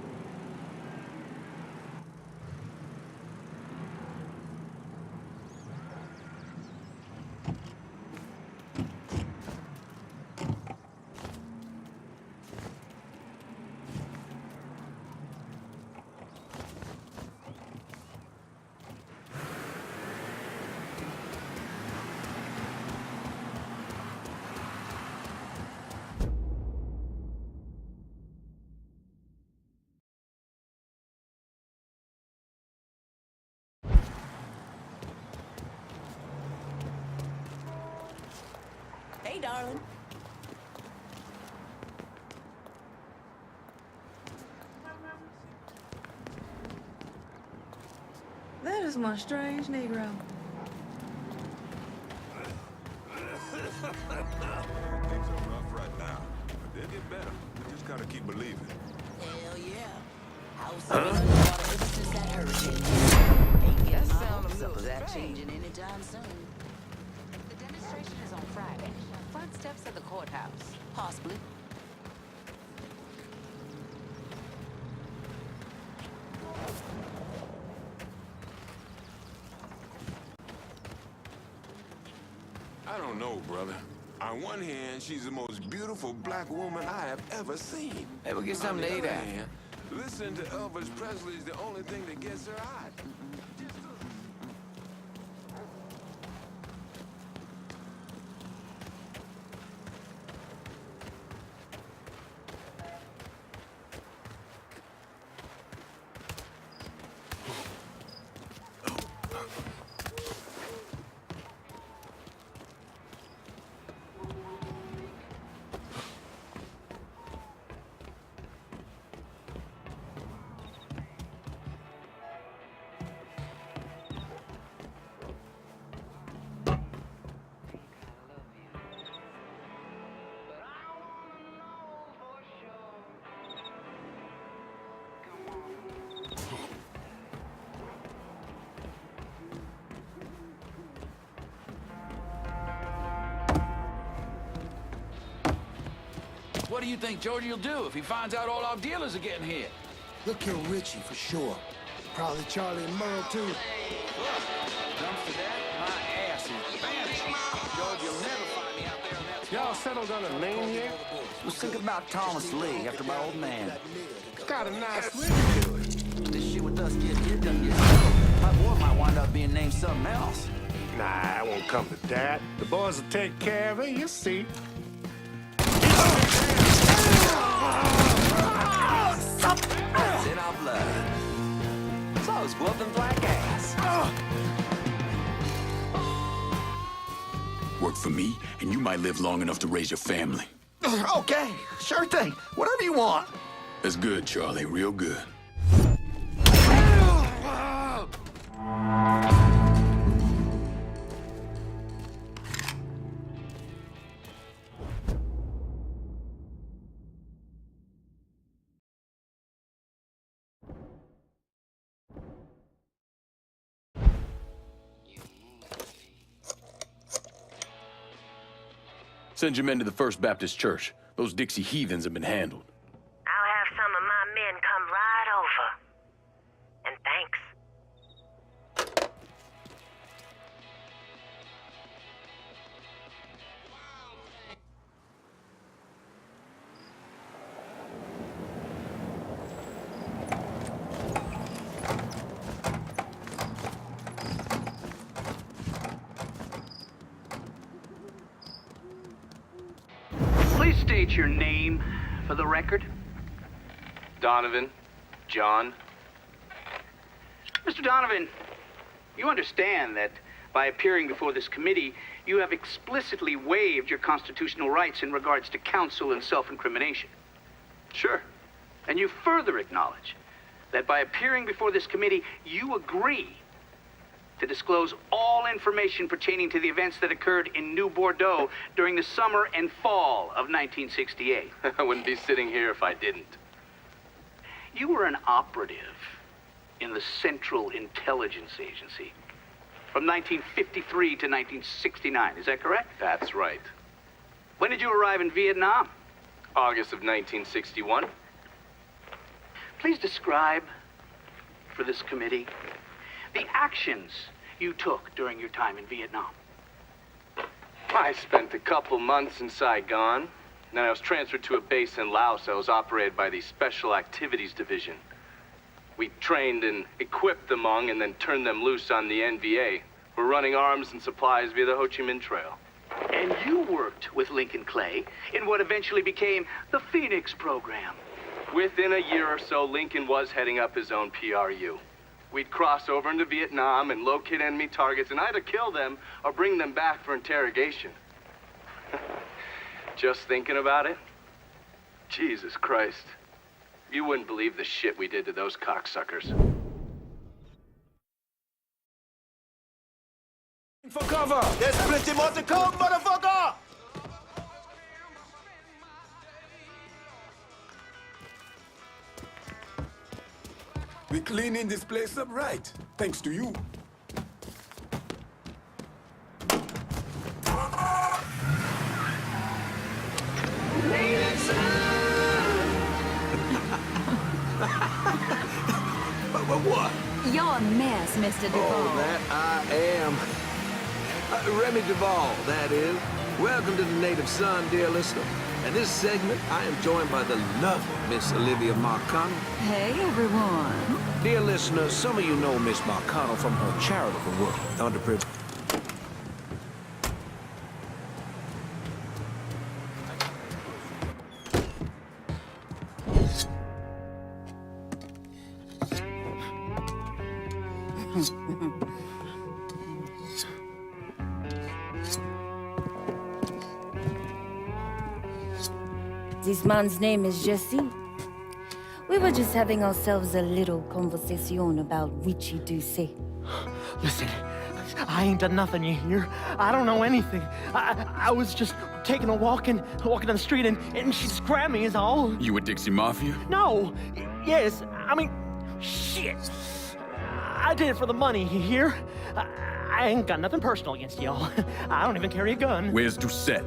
darling. That is my strange Negro. Things are rough right now, but they'll get better. We just gotta keep believing. Hell yeah. House been underwater ever since that hurricane. Ain't getting my hopes up of that changing anytime soon. The demonstration is on Friday. Front steps of the courthouse. Possibly. I don't know, brother. On one hand, she's the most beautiful black woman I have ever seen. Hey, we'll get something to eat at. Listen to Elvis Presley is the only thing that gets her hot. What do you think Georgie will do if he finds out all our dealers are getting hit? He'll kill Richie for sure. Probably Charlie and Merle, too. Comes to that, my ass is vanished. Georgie will never find me out there on that... Y'all settled on a name yet? Was thinking about Thomas Lee after my old man. Got a nice ring to it. This shit with us getting hit doesn't get settled. My boy might wind up being named something else. Nah, it won't come to that. The boys will take care of it, you'll see. It's in our blood. So it's whooping black ass. Work for me, and you might live long enough to raise your family. Okay, sure thing. Whatever you want. That's good, Charlie. Real good. Send your men to the First Baptist Church. Those Dixie heathens have been handled. I'll have some of my men come right over. And thanks. Please state your name for the record. Donovan. John. Mr. Donovan, you understand that by appearing before this committee, you have explicitly waived your constitutional rights in regards to counsel and self-incrimination. Sure. And you further acknowledge that by appearing before this committee, you agree to disclose all information pertaining to the events that occurred in New Bordeaux during the summer and fall of 1968. I wouldn't be sitting here if I didn't. You were an operative in the Central Intelligence Agency from 1953 to 1969, is that correct? That's right. When did you arrive in Vietnam? August of 1961. Please describe for this committee the actions you took during your time in Vietnam. I spent a couple months in Saigon. Then I was transferred to a base in Laos that was operated by the Special Activities Division. We trained and equipped the Hmong and then turned them loose on the NVA. We're running arms and supplies via the Ho Chi Minh Trail. And you worked with Lincoln Clay in what eventually became the Phoenix program. Within a year or so, Lincoln was heading up his own PRU. We'd cross over into Vietnam and locate enemy targets and either kill them or bring them back for interrogation. Just thinking about it? Jesus Christ. You wouldn't believe the shit we did to those cocksuckers. For cover! There's plenty more to come, motherfucker! We're cleaning this place up right, thanks to you. What? You're a mess, Mr. Duvall. Oh, that I am. Remy Duvall, that is. Welcome to the Native Son, dear listener. In this segment, I am joined by the lovely Miss Olivia Marcano. Hey, everyone. Dear listeners, some of you know Miss Marcano from her charitable work with underprivileged. This man's name is Jesse. We were just having ourselves a little conversation about Richie Doucet. Listen, I ain't done nothing, you hear? I don't know anything. I was just taking a walking down the street, and she just grabbed me is all. You with Dixie Mafia? No. Yes, I mean, shit. I did it for the money, you hear? I ain't got nothing personal against y'all. I don't even carry a gun. Where's Doucet?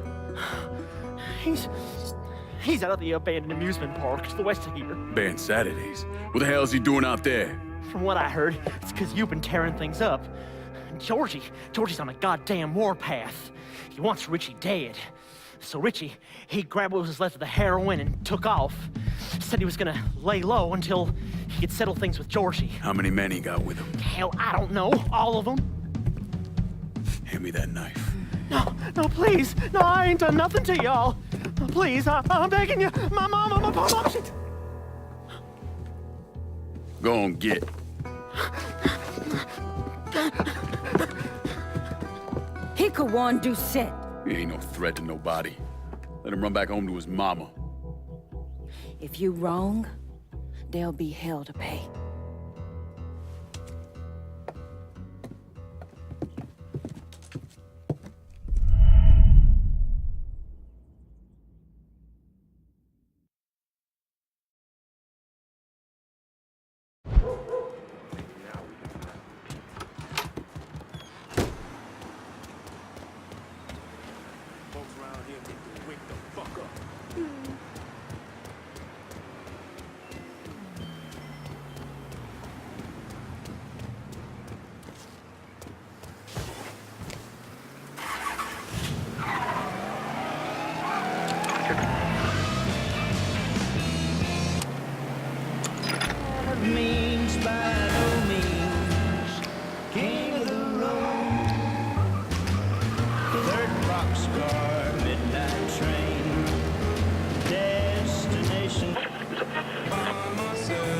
He's out at the abandoned amusement park to the west of here. Banned Saturdays. What the hell is he doing out there? From what I heard, it's because you've been tearing things up. Georgie's on a goddamn warpath. He wants Richie dead. So Richie, he grabbed what was left of the heroin and took off. Said he was gonna lay low until he could settle things with Georgie. How many men he got with him? Hell, I don't know. All of them. Hand me that knife. No, please. No, I ain't done nothing to y'all. Please, I'm begging you. My mom, shit. Go on, get. He could warn Doucet. He ain't no threat to nobody. Let him run back home to his mama. If you wrong, there'll be hell to pay. Means by no means king of the road. Third boxcar, midnight train, destination. By myself.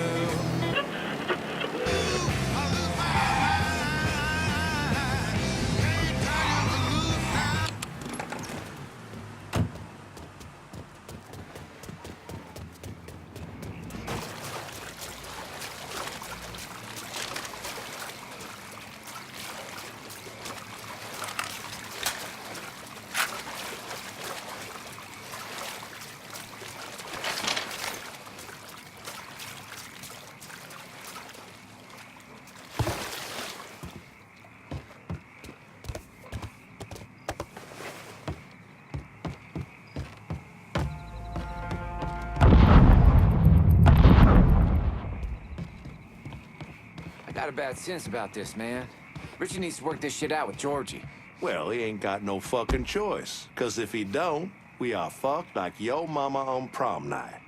I got a bad sense about this, man. Richie needs to work this shit out with Georgie. Well, he ain't got no fucking choice. Cause if he don't, we are fucked like yo mama on prom night.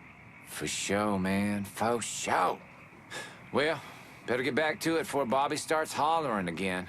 For sure, man. For sure. Well, better get back to it before Bobby starts hollering again.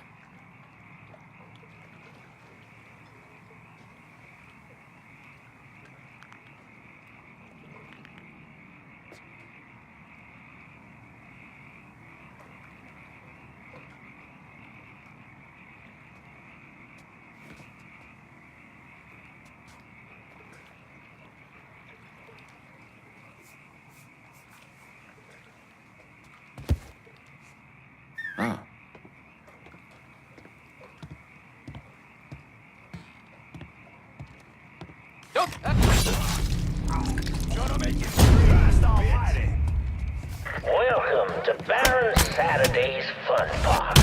Welcome to Baron Saturday's Fun Park.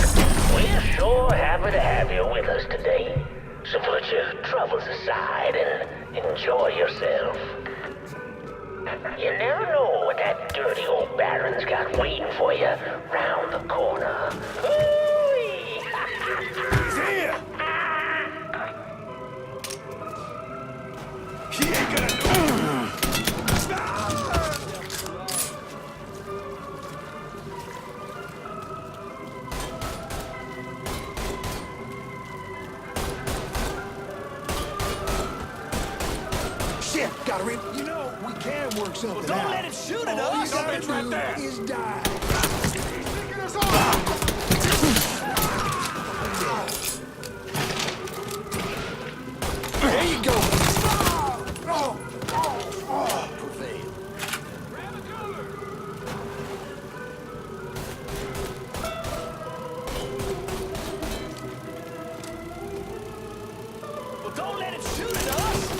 We're sure happy to have you with us today. So put your troubles aside and enjoy yourself. You never know what that dirty old Baron's got waiting for you round the corner. Ooh-wee. He's here! He ain't gonna know. Shit, gotta read. You know, we can work something Don't out. let him shoot at All us. you gotta It's right do there. is die. He's picking us off. There you go. Well, don't let him shoot at us.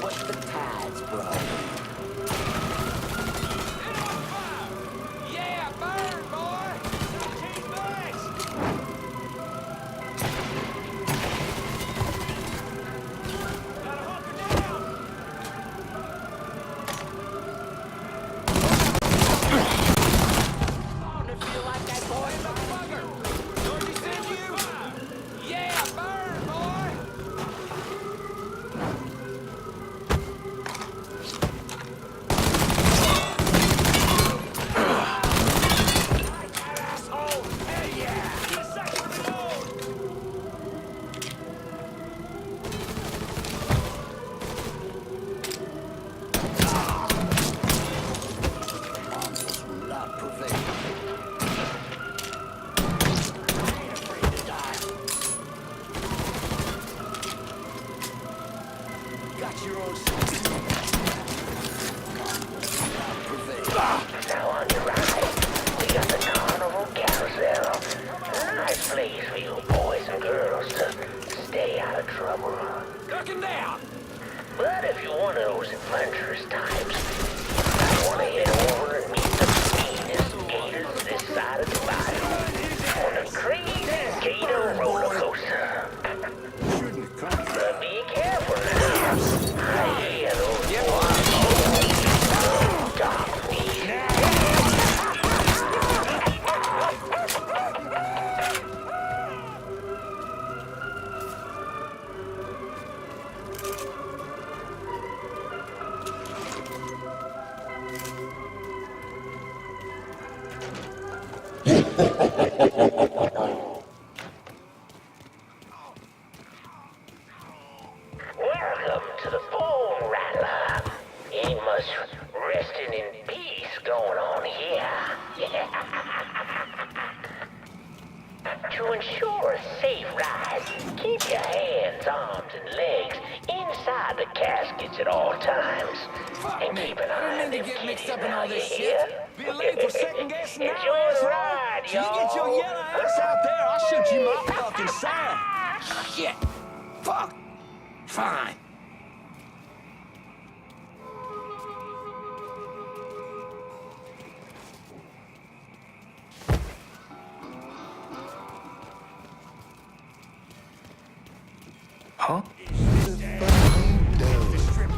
What the tides, bro. Yeah, burn, boy! Change bags. Gotta hunker down. Starting to feel like that boy in the bugger. Georgie sent you? Yeah, burn, boy! Asshole. Hey, yeah. Get a second to reload. Not prevail. Got your own Now on your right, we got the carnival carousel. Nice place for you boys and girls to stay out of trouble. Ducking down. But if you're one of those adventurous types, I want to head over and meet the meanest gators this side of the bayou on the crazy gator roller coaster. But be careful now. I hear those dark beasts. Welcome to the Bone Rattler. Ain't much resting in peace going on here. To ensure a safe ride, keep your hands, arms, and legs inside the caskets at all times. And keep an eye on them kitties now, you hear? Be late for second guessing now, Enjoy the asshole. ride, You get your y'all. yellow ass out there, I'll shoot you my fucking side. Shit. Fuck. Fine. Huh?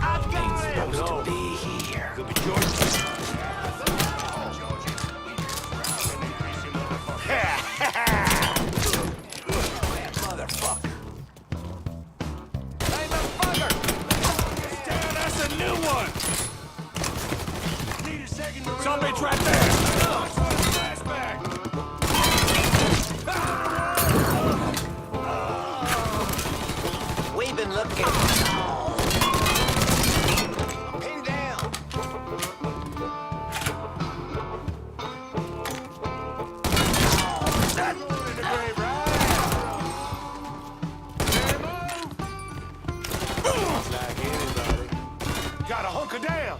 I got it. Supposed to be here. Could be George. Motherfucker. Hey, motherfucker. Damn, that's a new one. Need a second to Somebody's reload. right there. Watch for the flashback. We've been looking. Pin down. Gotta hunker down.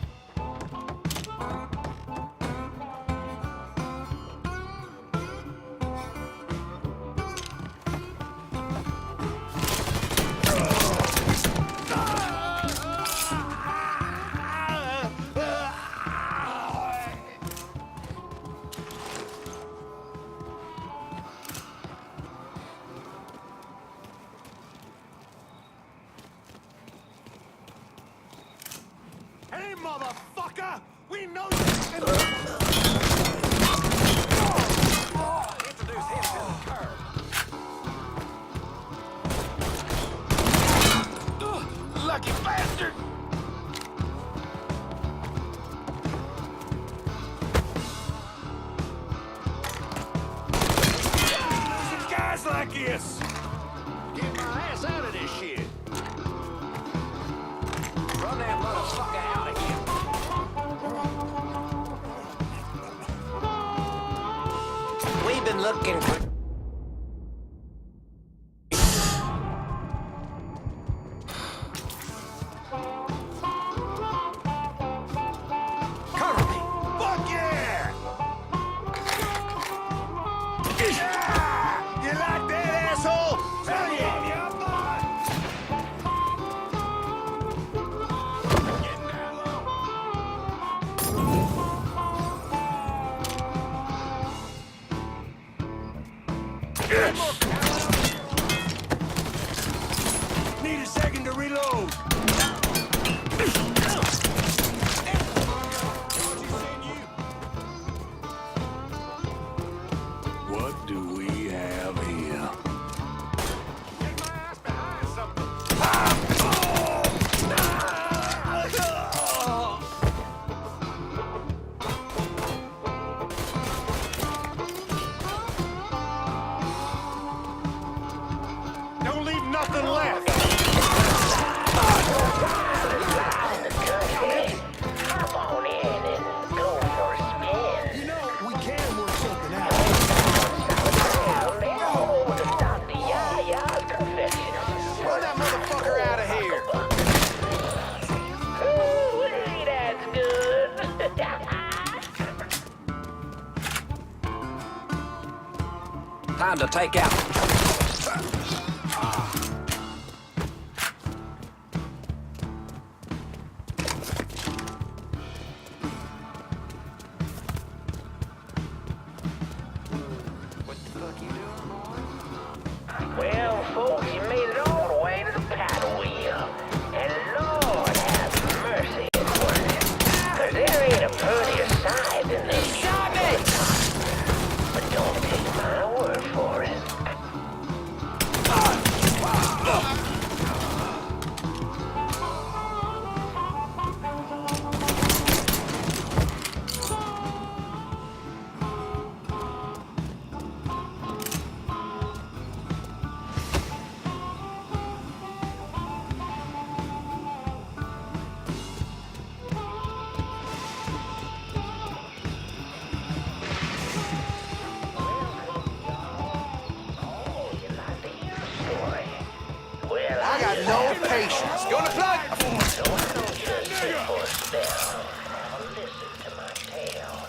Hey, motherfucker! We know you. Introduce him to the curb. Lucky bastard! Some guys like this. Get my ass out of this shit. Run that motherfucker out of here. We've been looking for... Cover me. Fuck yeah! You like that, asshole? Tell you, you're mine. Getting down low. Need a second to reload. What do we have here? Get my ass behind something. Don't leave nothing left. Hop on in and go for a spin. You know, we can work something out. To stop the Yaya's confession. Run that motherfucker out of here. Ooh, that's good. Time to take out. What the fuck you doing, boy? Well, folks, you made it all the way to the paddle wheel. And Lord have mercy upon it. 'Cause there ain't a prettier sight than this. Stop it! But don't take my word for it. Well, I got no patience. Go to plug. so I don't just sit for a spell. Now listen to my tale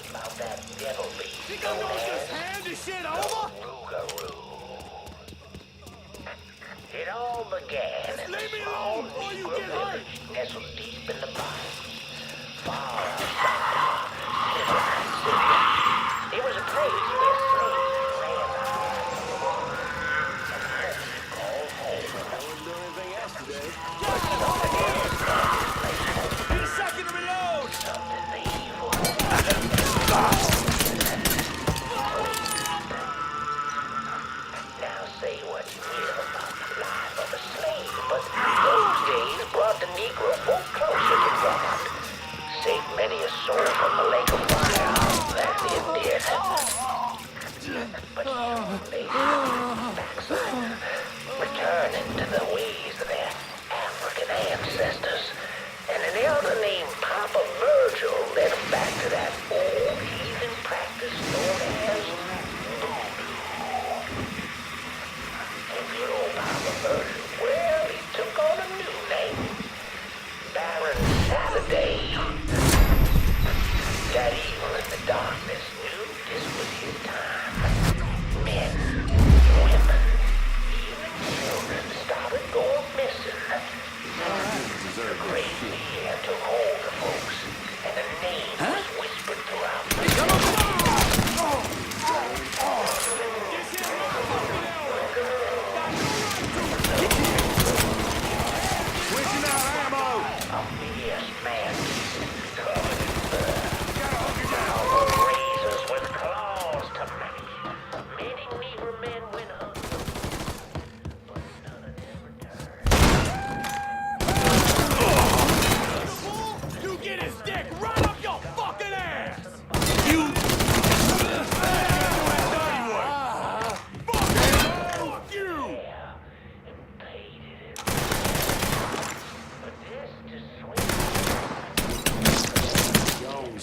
about that devil beast. You gonna just hand this shit over? Rougarou. It all began in a leave me small alone before you Negro get hurt. village nestled deep in the pines, far outside civilized city. It was a place where slaves ran called home. But something else got this place home. Need a second to reload. Something evil. Now say what you will about the life of a slave, but those days brought the Negro folk closer to God. Saved many a soul from the lake of fire that it did. But they backslid, returning to the ways of their African ancestors. And an elder named Papa Virgil led them back to that old heathen practice known as voodoo. And good old Papa Virgil, well, he took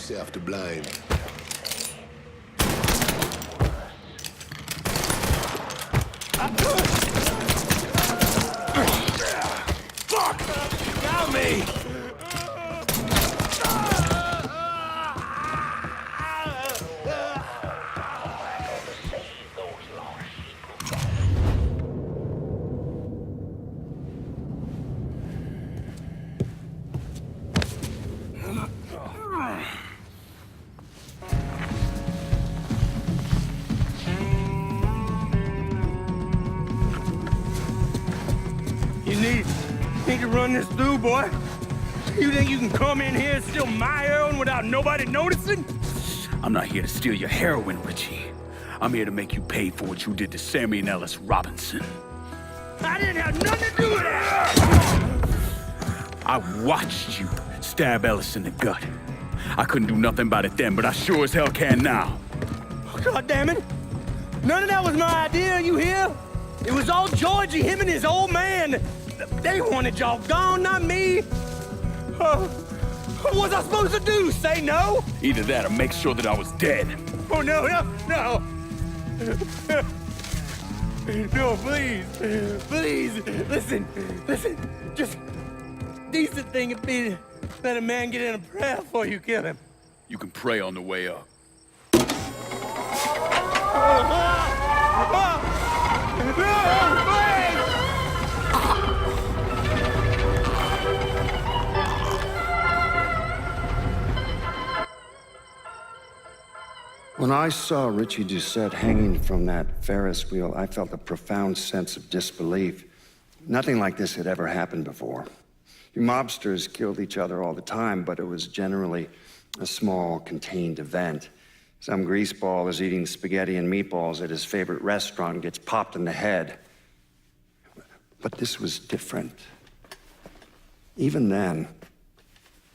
yourself to blame. Fuck! Got me! Need to run this through, boy. You think you can come in here and steal my heroin without nobody noticing? I'm not here to steal your heroin, Richie. I'm here to make you pay for what you did to Sammy and Ellis Robinson. I didn't have nothing to do with that! I watched you stab Ellis in the gut. I couldn't do nothing about it then, but I sure as hell can now. God damn it! None of that was my idea, you hear? It was all Georgie, him and his old man. They wanted y'all gone, not me. What was I supposed to do? Say no? Either that or make sure that I was dead. Oh, no. No, please. Listen. Just decent thing would be to let a man get in a prayer before you kill him. You can pray on the way up. When I saw Richie Doucette hanging from that Ferris wheel, I felt a profound sense of disbelief. Nothing like this had ever happened before. You mobsters killed each other all the time, but it was generally a small, contained event. Some greaseball is eating spaghetti and meatballs at his favorite restaurant and gets popped in the head. But this was different. Even then,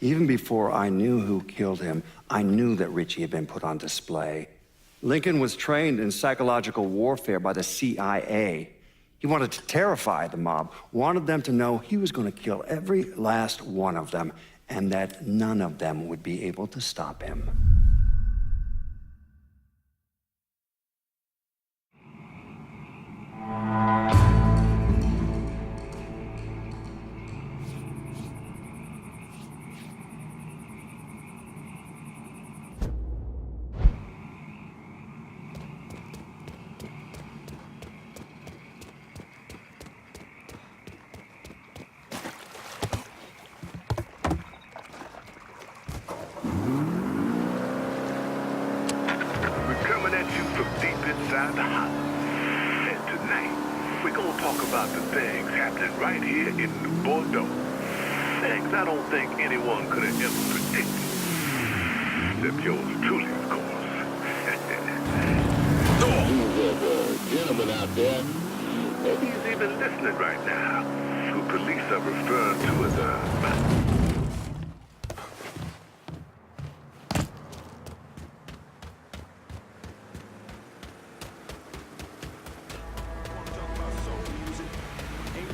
even before I knew who killed him, I knew that Richie had been put on display. Lincoln was trained in psychological warfare by the CIA. He wanted to terrify the mob, wanted them to know he was going to kill every last one of them, and that none of them would be able to stop him. inside the house. And tonight, we're gonna talk about the things happening right here in New Bordeaux. Things I don't think anyone could have ever predicted. Except yours truly, of course. There's a gentleman out there. Maybe he's even listening right now, who police are referring to as a...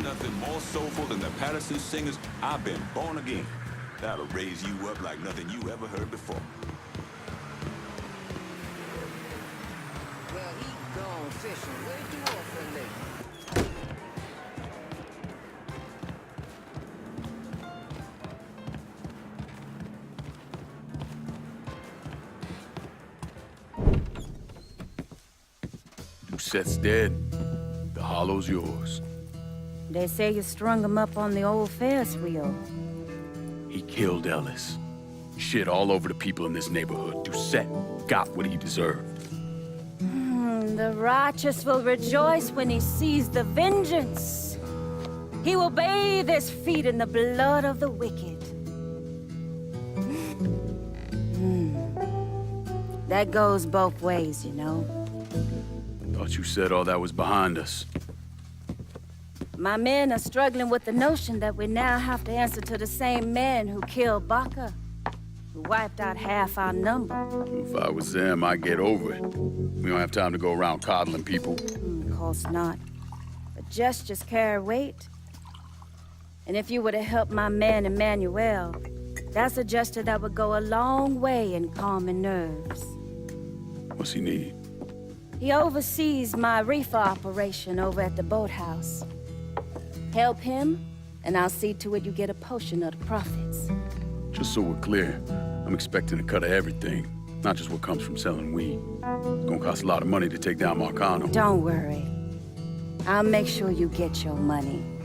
Nothing more soulful than the Patterson singers. I've been born again. That'll raise you up like nothing you ever heard before. Well, he gone fishing way too often lately. Doucette's dead. The hollow's yours. They say you strung him up on the old Ferris wheel. He killed Ellis. Shit all over the people in this neighborhood. Doucette got what he deserved. The righteous will rejoice when he sees the vengeance. He will bathe his feet in the blood of the wicked. That goes both ways, you know. Thought you said all that was behind us. My men are struggling with the notion that we now have to answer to the same men who killed Baca, who wiped out half our number. If I was them, I'd get over it. We don't have time to go around coddling people. Of course not. But gestures carry weight. And if you were to help my man Emmanuel, That's a gesture that would go a long way in calming nerves. What's he need? He oversees my reefer operation over at the boathouse. Help him, and I'll see to it you get a portion of the profits. Just so we're clear, I'm expecting a cut of everything, not just what comes from selling weed. It's gonna cost a lot of money to take down Marcano. Don't worry. I'll make sure you get your money.